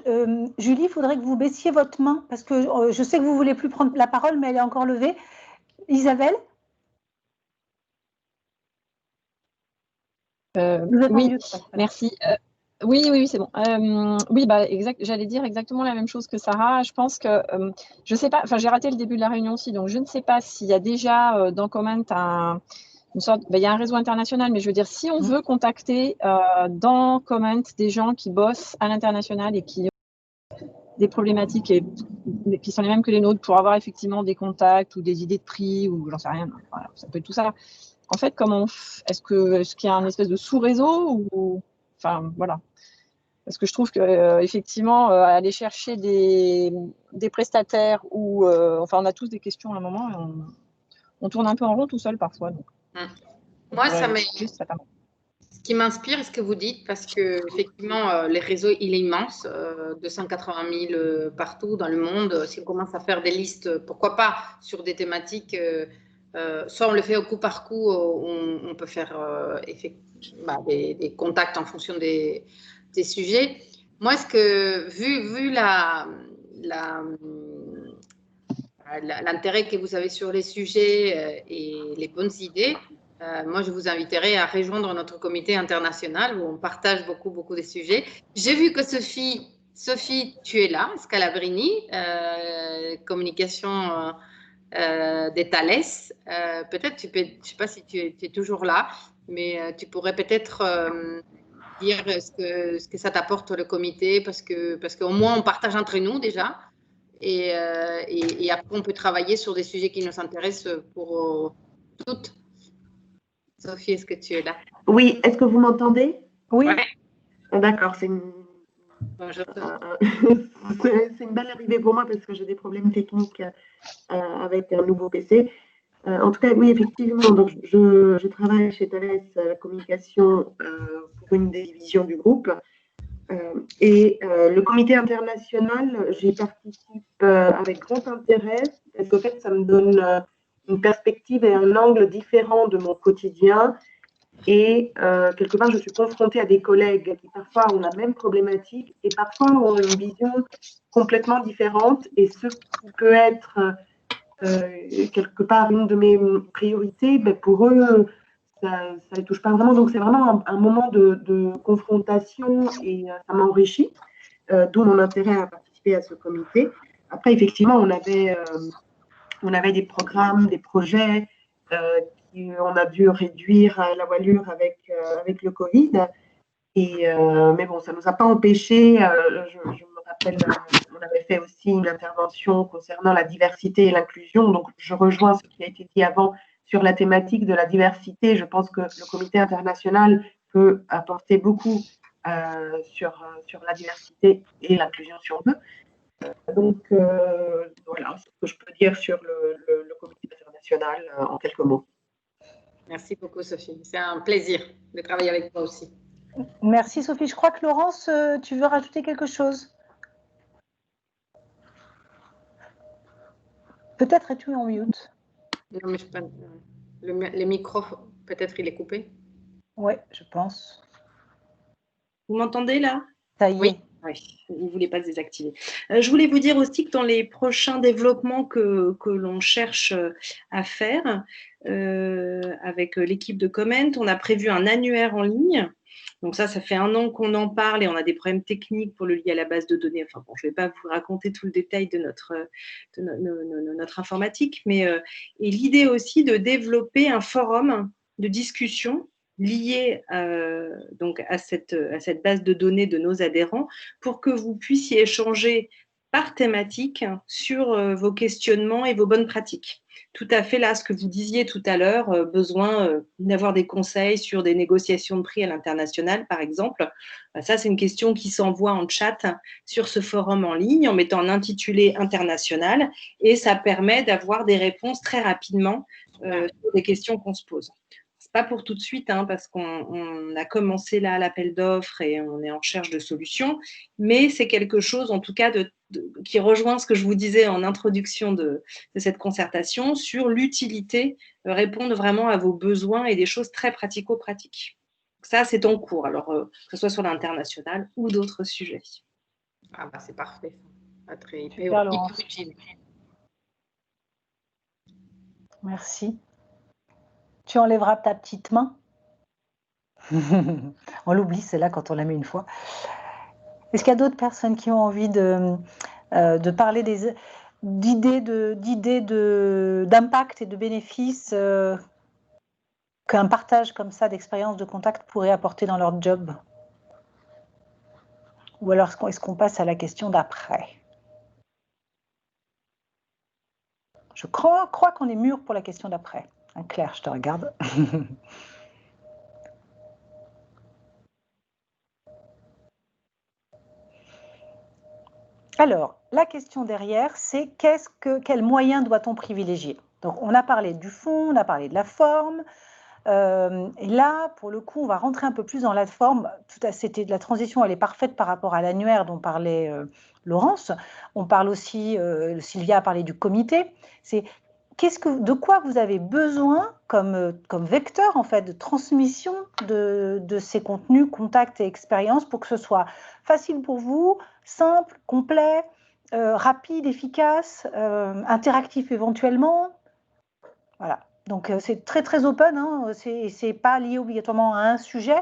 Julie, il faudrait que vous baissiez votre main parce que je sais que vous ne voulez plus prendre la parole, mais elle est encore levée. Isabelle? Oui, merci. Oui, c'est bon. Oui, exact. J'allais dire exactement la même chose que Sarah. Je pense que, je sais pas, enfin, j'ai raté le début de la réunion aussi, donc je ne sais pas s'il y a déjà dans Comment une sorte, il y a un réseau international, mais je veux dire, si on veut contacter dans Comment des gens qui bossent à l'international et qui ont des problématiques qui sont les mêmes que les nôtres pour avoir effectivement des contacts ou des idées de prix ou j'en sais rien, voilà, ça peut être tout ça. En fait, est-ce qu'il y a un espèce de sous-réseau ou enfin voilà, parce que je trouve que effectivement aller chercher des prestataires ou enfin on a tous des questions à un moment et on tourne un peu en rond tout seul parfois. Donc, moi, ce qui m'inspire, ce que vous dites, parce que effectivement, les réseaux, il est immense, 280 000 partout dans le monde. Si on commence à faire des listes, pourquoi pas sur des thématiques, soit on le fait au coup par coup, on peut faire des contacts en fonction des sujets. Moi, vu l'intérêt que vous avez sur les sujets et les bonnes idées, moi, je vous inviterai à rejoindre notre comité international où on partage beaucoup des sujets. J'ai vu que Sophie, tu es là, Scalabrini, communication des Thales. Peut-être, je ne sais pas si tu es toujours là, mais tu pourrais peut-être dire ce que ça t'apporte le comité, parce qu'au moins, on partage entre nous déjà. Et après, on peut travailler sur des sujets qui nous intéressent pour toutes. Sophie, est-ce que tu es là? Oui, est-ce que vous m'entendez? Oui. Ouais. D'accord, c'est une belle arrivée pour moi parce que j'ai des problèmes techniques avec un nouveau PC. En tout cas, oui, effectivement, donc je travaille chez Thales la communication pour une des divisions du groupe. Et le comité international, j'y participe avec grand intérêt parce qu'en fait, ça me donne une perspective et un angle différent de mon quotidien. Et quelque part, je suis confrontée à des collègues qui parfois ont la même problématique et parfois ont une vision complètement différente. Et ce qui peut être quelque part une de mes priorités, pour eux, ça ne les touche pas vraiment. Donc, c'est vraiment un moment de confrontation et ça m'enrichit, d'où mon intérêt à participer à ce comité. Après, effectivement, on avait des programmes, des projets on a dû réduire la voilure avec le Covid. Mais bon, ça ne nous a pas empêché. Je me rappelle, on avait fait aussi une intervention concernant la diversité et l'inclusion. Donc, je rejoins ce qui a été dit avant sur la thématique de la diversité. Je pense que le comité international peut apporter beaucoup sur la diversité et l'inclusion si on veut. Donc, voilà ce que je peux dire sur le comité international en quelques mots. Merci beaucoup, Sophie. C'est un plaisir de travailler avec toi aussi. Merci, Sophie. Je crois que Laurence, tu veux rajouter quelque chose? Peut-être es-tu en mute? Non, mais le micro, peut-être il est coupé. Oui, je pense. Vous m'entendez là? Ça y est. Oui. Oui, vous ne voulez pas se désactiver. Je voulais vous dire aussi que dans les prochains développements que l'on cherche à faire avec l'équipe de Comment, on a prévu un annuaire en ligne. Donc ça fait 1 an qu'on en parle et on a des problèmes techniques pour le lier à la base de données. Enfin bon, je ne vais pas vous raconter tout le détail de notre informatique, mais et l'idée aussi de développer un forum de discussion lié donc à cette base de données de nos adhérents pour que vous puissiez échanger par thématique sur vos questionnements et vos bonnes pratiques. Tout à fait là, ce que vous disiez tout à l'heure, besoin d'avoir des conseils sur des négociations de prix à l'international, par exemple. Ça, c'est une question qui s'envoie en chat sur ce forum en ligne en mettant un intitulé international et ça permet d'avoir des réponses très rapidement sur des questions qu'on se pose. pas pour tout de suite, hein, parce qu'on a commencé là l'appel d'offres et on est en recherche de solutions, mais c'est quelque chose, en tout cas, qui rejoint ce que je vous disais en introduction de cette concertation sur l'utilité, répondre vraiment à vos besoins et des choses très pratico-pratiques. Ça, c'est en cours, alors que ce soit sur l'international ou d'autres sujets. Ah bah c'est parfait. Très utile. Merci. Tu enlèveras ta petite main. On l'oublie, c'est là quand on la met une fois. Est-ce qu'il y a d'autres personnes qui ont envie de parler d'idées d'impact et de bénéfices qu'un partage comme ça d'expérience de contact pourrait apporter dans leur job? Ou alors est-ce qu'on passe à la question d'après? Je crois qu'on est mûr pour la question d'après. Hein, Claire, je te regarde. Alors, la question derrière, c'est quel moyen doit-on privilégier? Donc, on a parlé du fond, on a parlé de la forme. Et là, pour le coup, on va rentrer un peu plus dans la forme. La transition, elle est parfaite par rapport à l'annuaire dont parlait Laurence. On parle aussi, Sylvia a parlé du comité. C'est de quoi vous avez besoin comme vecteur en fait de transmission de ces contenus, contacts et expériences pour que ce soit facile pour vous, simple, complet, rapide, efficace, interactif éventuellement. Voilà. Donc c'est très très open, hein. C'est pas lié obligatoirement à un sujet.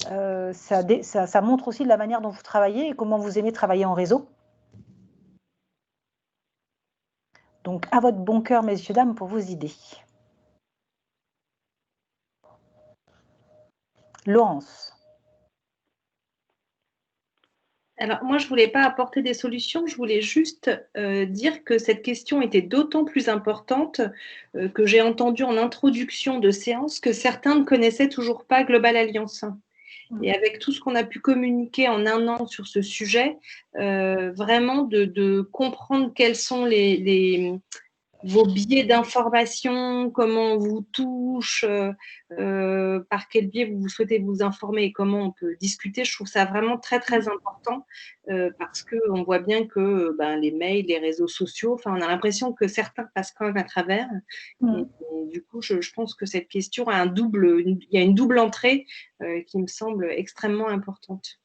Ça montre aussi de la manière dont vous travaillez et comment vous aimez travailler en réseau. Donc, à votre bon cœur, messieurs, dames, pour vos idées. Laurence. Alors, moi, je ne voulais pas apporter des solutions, je voulais juste dire que cette question était d'autant plus importante que j'ai entendu en introduction de séance que certains ne connaissaient toujours pas Global Alliance. Et avec tout ce qu'on a pu communiquer en 1 an sur ce sujet, vraiment de comprendre quels sont vos biais d'information, comment on vous touche, par quel biais vous souhaitez vous informer et comment on peut discuter. Je trouve ça vraiment très, très important parce qu'on voit bien que les mails, les réseaux sociaux, on a l'impression que certains passent quand même à travers. Et du coup, je pense que cette question a il y a une double entrée qui me semble extrêmement importante.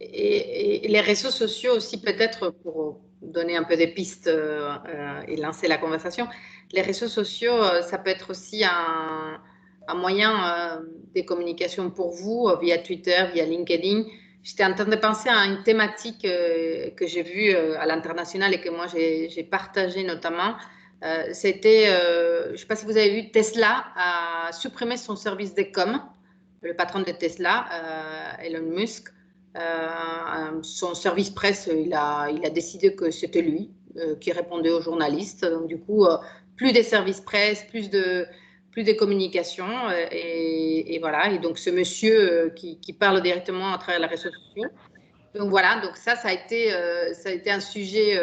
Et les réseaux sociaux aussi, peut-être pour donner un peu des pistes et lancer la conversation, les réseaux sociaux, ça peut être aussi un moyen de communication pour vous via Twitter, via LinkedIn. J'étais en train de penser à une thématique que j'ai vue à l'international et que moi j'ai partagée notamment. C'était, je ne sais pas si vous avez vu, Tesla a supprimé son service de com. Le patron de Tesla, Elon Musk, son service presse, il a décidé que c'était lui qui répondait aux journalistes. Donc, du coup, plus des services presse, plus de communication. Et voilà. Et donc, ce monsieur qui parle directement à travers les réseaux sociaux. Donc, voilà. Donc, ça a été un sujet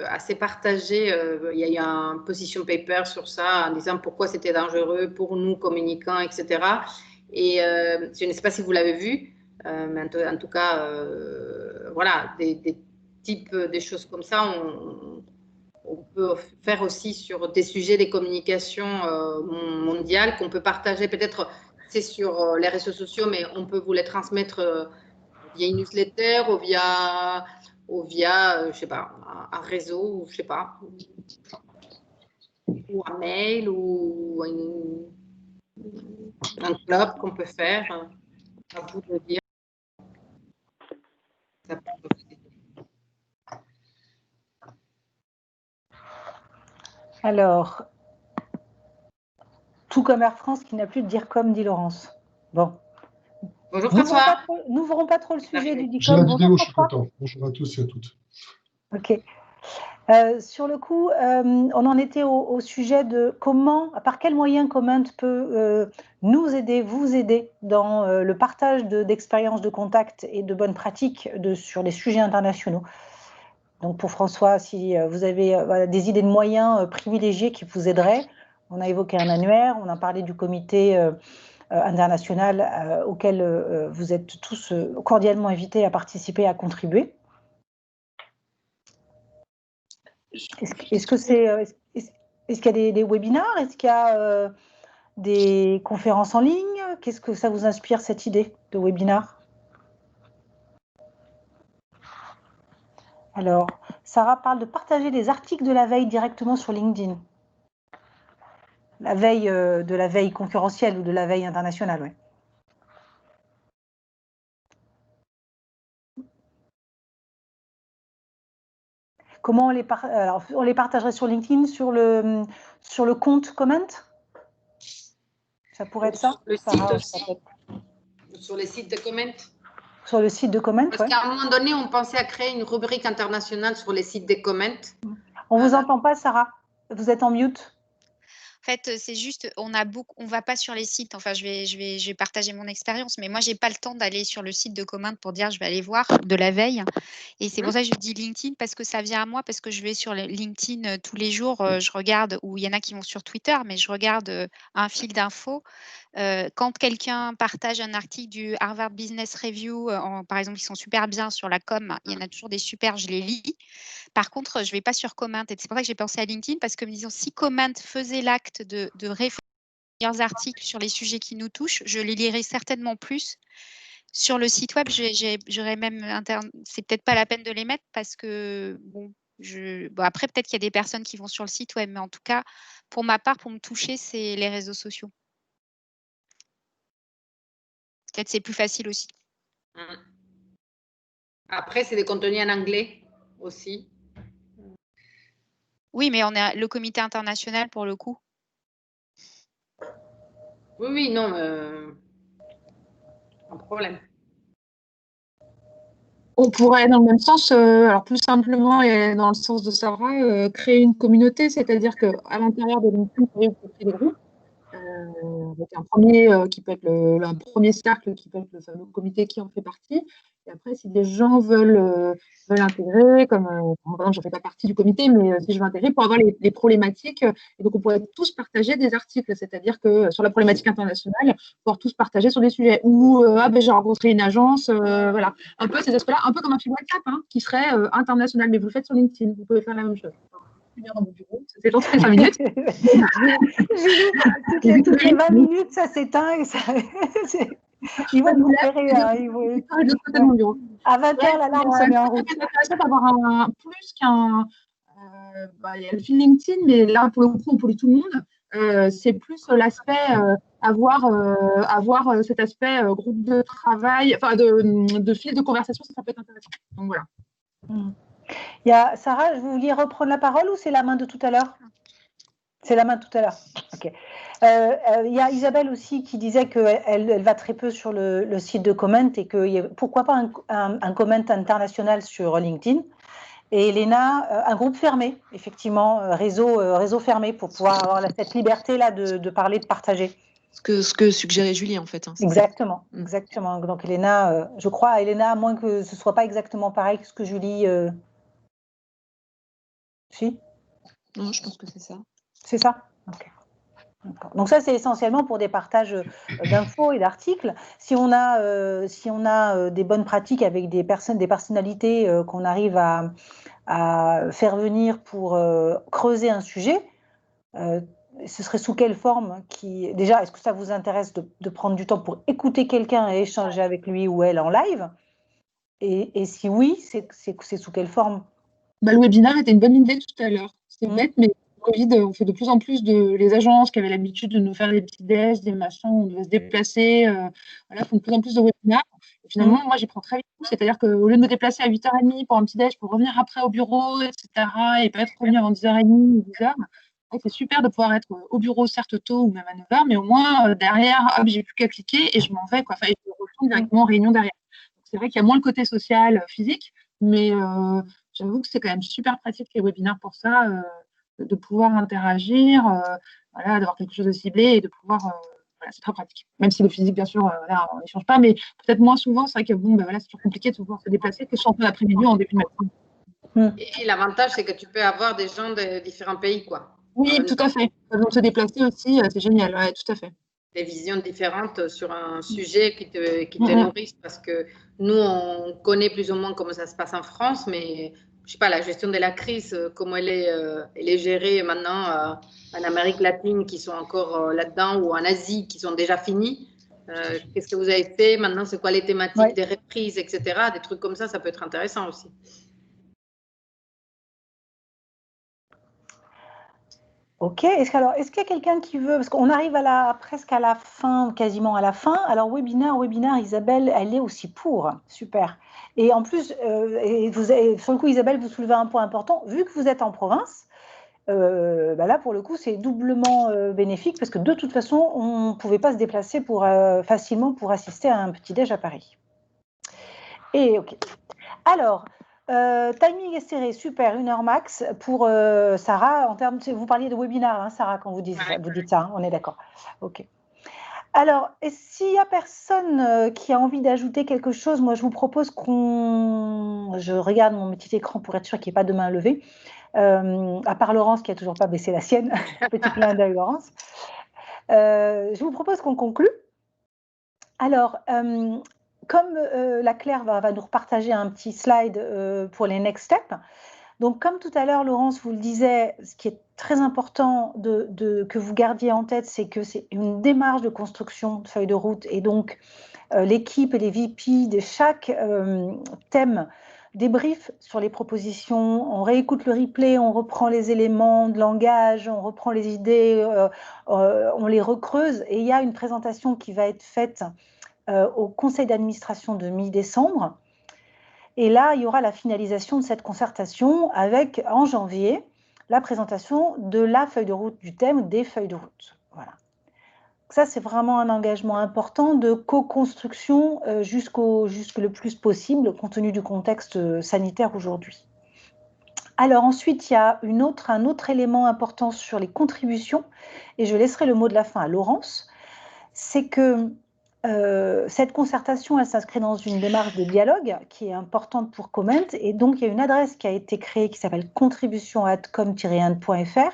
assez partagé. Il y a eu un position paper sur ça en disant pourquoi c'était dangereux pour nous, communicants, etc. Et je ne sais pas si vous l'avez vu. Mais en tout cas, voilà, des types de choses comme ça, on peut faire aussi sur des sujets de communication mondiale qu'on peut partager. Peut-être c'est sur les réseaux sociaux, mais on peut vous les transmettre via une newsletter ou via je sais pas, un réseau, ou je sais pas, ou un mail ou un club qu'on peut faire. À vous de dire. Alors, tout comme Air France qui n'a plus de DIRCOM, dit Laurence. Bon. Bonjour François. N'ouvrons pas trop le sujet du DIRCOM. J'ai la vidéo, je suis content. Bonjour à tous et à toutes. Ok. Sur le coup, on en était au sujet de par quel moyen Comment peut nous aider, vous aider dans le partage d'expériences de contact et de bonnes pratiques sur les sujets internationaux. Donc pour François, si vous avez des idées de moyens privilégiés qui vous aideraient, on a évoqué un annuaire, on a parlé du comité international auquel vous êtes tous cordialement invités à participer, à contribuer. Est-ce qu'il y a des webinaires? Est-ce qu'il y a des conférences en ligne? Qu'est-ce que ça vous inspire, cette idée de webinar? Alors, Sarah parle de partager les articles de la veille directement sur LinkedIn. La veille de la veille concurrentielle ou de la veille internationale, oui. Comment on les partagerait sur LinkedIn, sur le compte comment? Ça pourrait être ça? Le site aussi. Sur les sites de comment? Sur le site de comment, Parce qu'à un moment donné, on pensait à créer une rubrique internationale sur les sites de comment. On ne vous entend pas, Sarah. Vous êtes en mute. En fait, c'est juste, on va pas sur les sites. Enfin, je vais partager mon expérience, mais moi, j'ai pas le temps d'aller sur le site de Comment pour dire je vais aller voir de la veille. Et c'est pour ça que je dis LinkedIn, parce que ça vient à moi, parce que je vais sur LinkedIn tous les jours. Je regarde, ou il y en a qui vont sur Twitter, mais je regarde un fil d'infos. Quand quelqu'un partage un article du Harvard Business Review, par exemple, ils sont super bien sur la com, il y en a toujours des super, je les lis. Par contre, je ne vais pas sur Comment. Et c'est pour ça que j'ai pensé à LinkedIn, parce que me disant, si Comment faisait l'acte de réfléchir meilleurs articles sur les sujets qui nous touchent, je les lirai certainement plus. Sur le site web, j'aurais même c'est peut-être pas la peine de les mettre, parce que bon, après peut-être qu'il y a des personnes qui vont sur le site web, mais en tout cas, pour ma part, pour me toucher, c'est les réseaux sociaux. Peut-être c'est plus facile aussi. Après, c'est des contenus en anglais aussi. Oui, mais on est le comité international pour le coup. Oui, non, un problème. On pourrait, dans le même sens, alors plus simplement et dans le sens de Sarah, créer une communauté, c'est-à-dire qu'à l'intérieur de LinkedIn, vous pouvez créer des groupes. Avec un premier qui peut être un premier cercle qui peut être le fameux comité qui en fait partie. Et après, si des gens veulent intégrer, comme par exemple, je ne fais pas partie du comité, mais si je veux intégrer pour avoir les problématiques, et donc on pourrait tous partager des articles, c'est-à-dire que sur la problématique internationale, pouvoir tous partager sur des sujets. Ou j'ai rencontré une agence, voilà, un peu ces aspects-là, un peu comme un fil WhatsApp qui serait international, mais vous le faites sur LinkedIn, vous pouvez faire la même chose. Dans mon bureau. C'était genre toutes les 5 minutes. toutes les 20 minutes, ça s'éteint. Et ça... Ils vont vous repérer. À 20h, l'alarme se met en route. C'est intéressant d'avoir plus qu'un. Il y a le fil LinkedIn, mais là, pour le coup, on pollue tout le monde. C'est plus l'aspect avoir cet aspect groupe de travail, enfin de fil de conversation, ça peut être intéressant. Donc voilà. Il y a Sarah, vous vouliez reprendre la parole ou c'est la main de tout à l'heure? C'est la main de tout à l'heure. Ok. Il y a Isabelle aussi qui disait qu'elle va très peu sur le site de Comment et que pourquoi pas un Comment international sur LinkedIn. Et Elena, un groupe fermé, effectivement, réseau fermé pour pouvoir avoir cette liberté-là de parler, de partager. Ce que suggérait Julie, en fait. Hein, exactement. Donc Elena, je crois à Elena, à moins que ce ne soit pas exactement pareil que ce que Julie... Si? Non, je pense que c'est ça. C'est ça? Ok. Donc ça, c'est essentiellement pour des partages d'infos et d'articles. Si on a des bonnes pratiques avec des personnalités qu'on arrive à faire venir pour creuser un sujet, ce serait sous quelle forme Déjà, est-ce que ça vous intéresse de prendre du temps pour écouter quelqu'un et échanger avec lui ou elle en live? Et si oui, c'est sous quelle forme? Le webinaire était une bonne idée tout à l'heure. C'est bête, mais Covid, on fait de plus en plus les agences qui avaient l'habitude de nous faire des petits déj, des machins, on devait se déplacer, font de plus en plus de webinaires. Et finalement, moi, j'y prends très vite. C'est-à-dire qu'au lieu de me déplacer à 8h30 pour un petit déj, pour revenir après au bureau, etc., et pas être revenu avant 10h30 ou 10h, c'est super de pouvoir être au bureau, certes tôt ou même à 9h, mais au moins, derrière, j'ai plus qu'à cliquer et je m'en vais, et je retourne directement en réunion derrière. C'est vrai qu'il y a moins le côté social, physique, mais j'avoue que c'est quand même super pratique les webinaires pour ça, de pouvoir interagir, d'avoir quelque chose de ciblé et de pouvoir... c'est très pratique. Même si le physique, bien sûr, on n'échange pas, mais peut-être moins souvent. C'est vrai que c'est toujours compliqué de pouvoir se déplacer que sur l'après-midi en début de matinée. Et l'avantage, c'est que tu peux avoir des gens de différents pays, quoi. Oui, tout à fait. Ils vont se déplacer aussi, c'est génial, ouais, tout à fait. Des visions différentes sur un sujet qui te nourrissent, parce que nous, on connaît plus ou moins comment ça se passe en France, mais je sais pas, la gestion de la crise, comment elle est gérée maintenant en Amérique latine, qui sont encore là-dedans, ou en Asie, qui sont déjà finis. Qu'est-ce que vous avez fait maintenant? C'est quoi les thématiques des reprises, etc. Des trucs comme ça peut être intéressant aussi. Ok, est-ce qu'il y a quelqu'un qui veut, parce qu'on arrive presque à la fin, quasiment à la fin. Alors webinaire, Isabelle, elle est aussi pour, super. Et en plus, sur le coup, Isabelle, vous soulevez un point important, vu que vous êtes en province, là pour le coup c'est doublement bénéfique, parce que de toute façon on ne pouvait pas se déplacer facilement pour assister à un petit-déj à Paris. Et ok. Alors, timing est serré, super, 1 heure max pour Sarah. Vous parliez de webinaire, hein, Sarah, quand vous dites ça, hein, on est d'accord. Ok. Alors, s'il n'y a personne qui a envie d'ajouter quelque chose, moi je vous propose je regarde mon petit écran pour être sûr qu'il n'y ait pas de main levée, à part Laurence qui n'a toujours pas baissé la sienne. Petit clin d'œil, Laurence. Je vous propose qu'on conclue. Alors, comme la Claire va nous repartager un petit slide pour les next steps, donc comme tout à l'heure, Laurence vous le disait, ce qui est très important que vous gardiez en tête, c'est que c'est une démarche de construction de feuille de route, et donc l'équipe et les VP de chaque thème débrief sur les propositions, on réécoute le replay, on reprend les éléments de langage, on reprend les idées, on les recreuse, et il y a une présentation qui va être faite au conseil d'administration de mi-décembre. Et là, il y aura la finalisation de cette concertation avec, en janvier, la présentation de la feuille de route du thème, des feuilles de route. Voilà. Ça, c'est vraiment un engagement important de co-construction jusque le plus possible, compte tenu du contexte sanitaire aujourd'hui. Alors ensuite, il y a un autre élément important sur les contributions, et je laisserai le mot de la fin à Laurence, c'est que cette concertation, elle s'inscrit dans une démarche de dialogue qui est importante pour Comment, et donc il y a une adresse qui a été créée qui s'appelle contribution@com-inde.fr,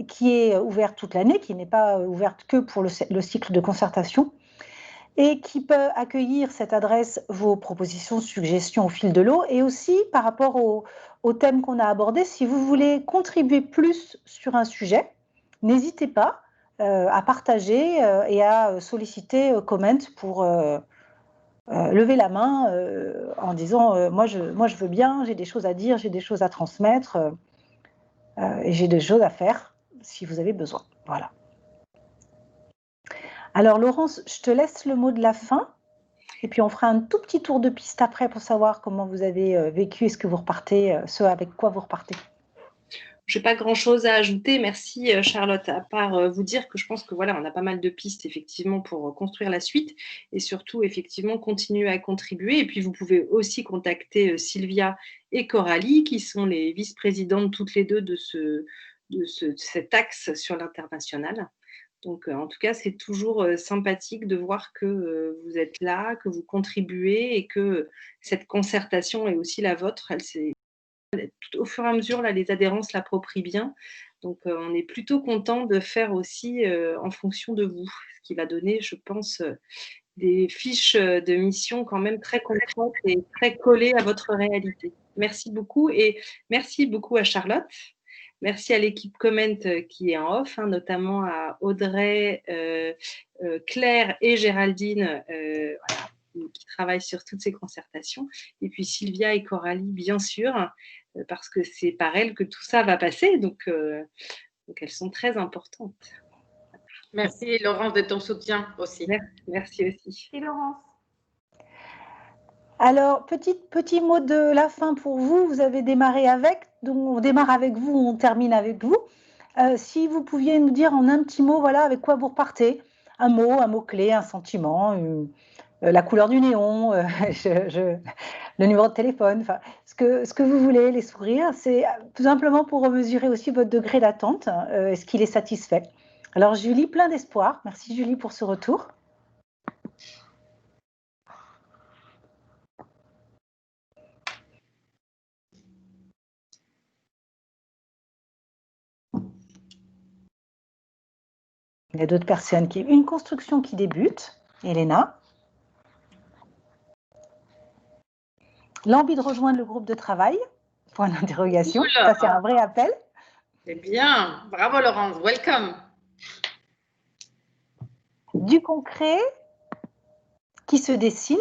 qui est ouverte toute l'année, qui n'est pas ouverte que pour le cycle de concertation, et qui peut accueillir cette adresse vos propositions, suggestions au fil de l'eau, et aussi par rapport au thème qu'on a abordé, si vous voulez contribuer plus sur un sujet, n'hésitez pas à partager et à solliciter Comment pour lever la main en disant moi je veux bien, j'ai des choses à dire, j'ai des choses à transmettre et j'ai des choses à faire si vous avez besoin. Voilà. Alors Laurence, je te laisse le mot de la fin et puis on fera un tout petit tour de piste après pour savoir comment vous avez vécu et ce que vous repartez, ce avec quoi vous repartez. Je n'ai pas grand-chose à ajouter. Merci Charlotte, à part vous dire que je pense que voilà, on a pas mal de pistes effectivement pour construire la suite et surtout effectivement continuer à contribuer. Et puis vous pouvez aussi contacter Sylvia et Coralie qui sont les vice-présidentes toutes les deux de cet axe sur l'international. Donc en tout cas, c'est toujours sympathique de voir que vous êtes là, que vous contribuez et que cette concertation est aussi la vôtre. Au fur et à mesure, là, les adhérents se l'approprient bien. Donc, on est plutôt content de faire aussi en fonction de vous, ce qui va donner, je pense, des fiches de mission quand même très concrètes et très collées à votre réalité. Merci beaucoup et merci beaucoup à Charlotte. Merci à l'équipe Comment qui est en off, hein, notamment à Audrey, Claire et Géraldine voilà, qui travaillent sur toutes ces concertations. Et puis Sylvia et Coralie, bien sûr, parce que c'est par elles que tout ça va passer. Donc elles sont très importantes. Merci Laurence de ton soutien aussi. Merci aussi. Et Laurence. Alors, petit mot de la fin pour vous. Vous avez démarré avec, donc on démarre avec vous, on termine avec vous. Si vous pouviez nous dire en un petit mot, voilà, avec quoi vous repartez. Un mot clé, un sentiment, la couleur du néon, le numéro de téléphone, enfin, ce que vous voulez, les sourires. C'est tout simplement pour mesurer aussi votre degré d'attente. Est-ce qu'il est satisfait? Alors Julie, plein d'espoir. Merci Julie pour ce retour. Il y a d'autres personnes qui... Une construction qui débute, Elena. L'envie de rejoindre le groupe de travail, point d'interrogation. Ça, c'est un vrai appel. C'est bien. Bravo, Laurence. Welcome. Du concret qui se dessine.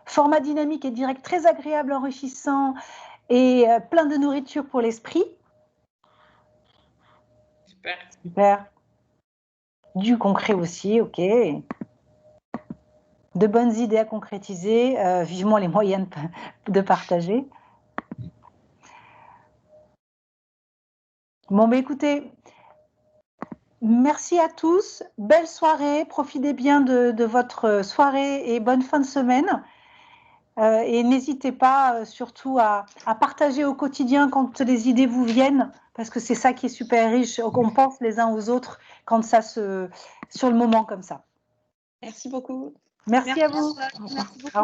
Format dynamique et direct, très agréable, enrichissant et plein de nourriture pour l'esprit. Super. Super. Du concret aussi, ok. De bonnes idées à concrétiser, vivement les moyens de partager. Bon, mais écoutez, merci à tous. Belle soirée. Profitez bien de votre soirée et bonne fin de semaine. Et n'hésitez pas surtout à partager au quotidien quand les idées vous viennent, parce que c'est ça qui est super riche. On pense les uns aux autres quand ça sur le moment comme ça. Merci beaucoup. Merci à vous. Merci beaucoup.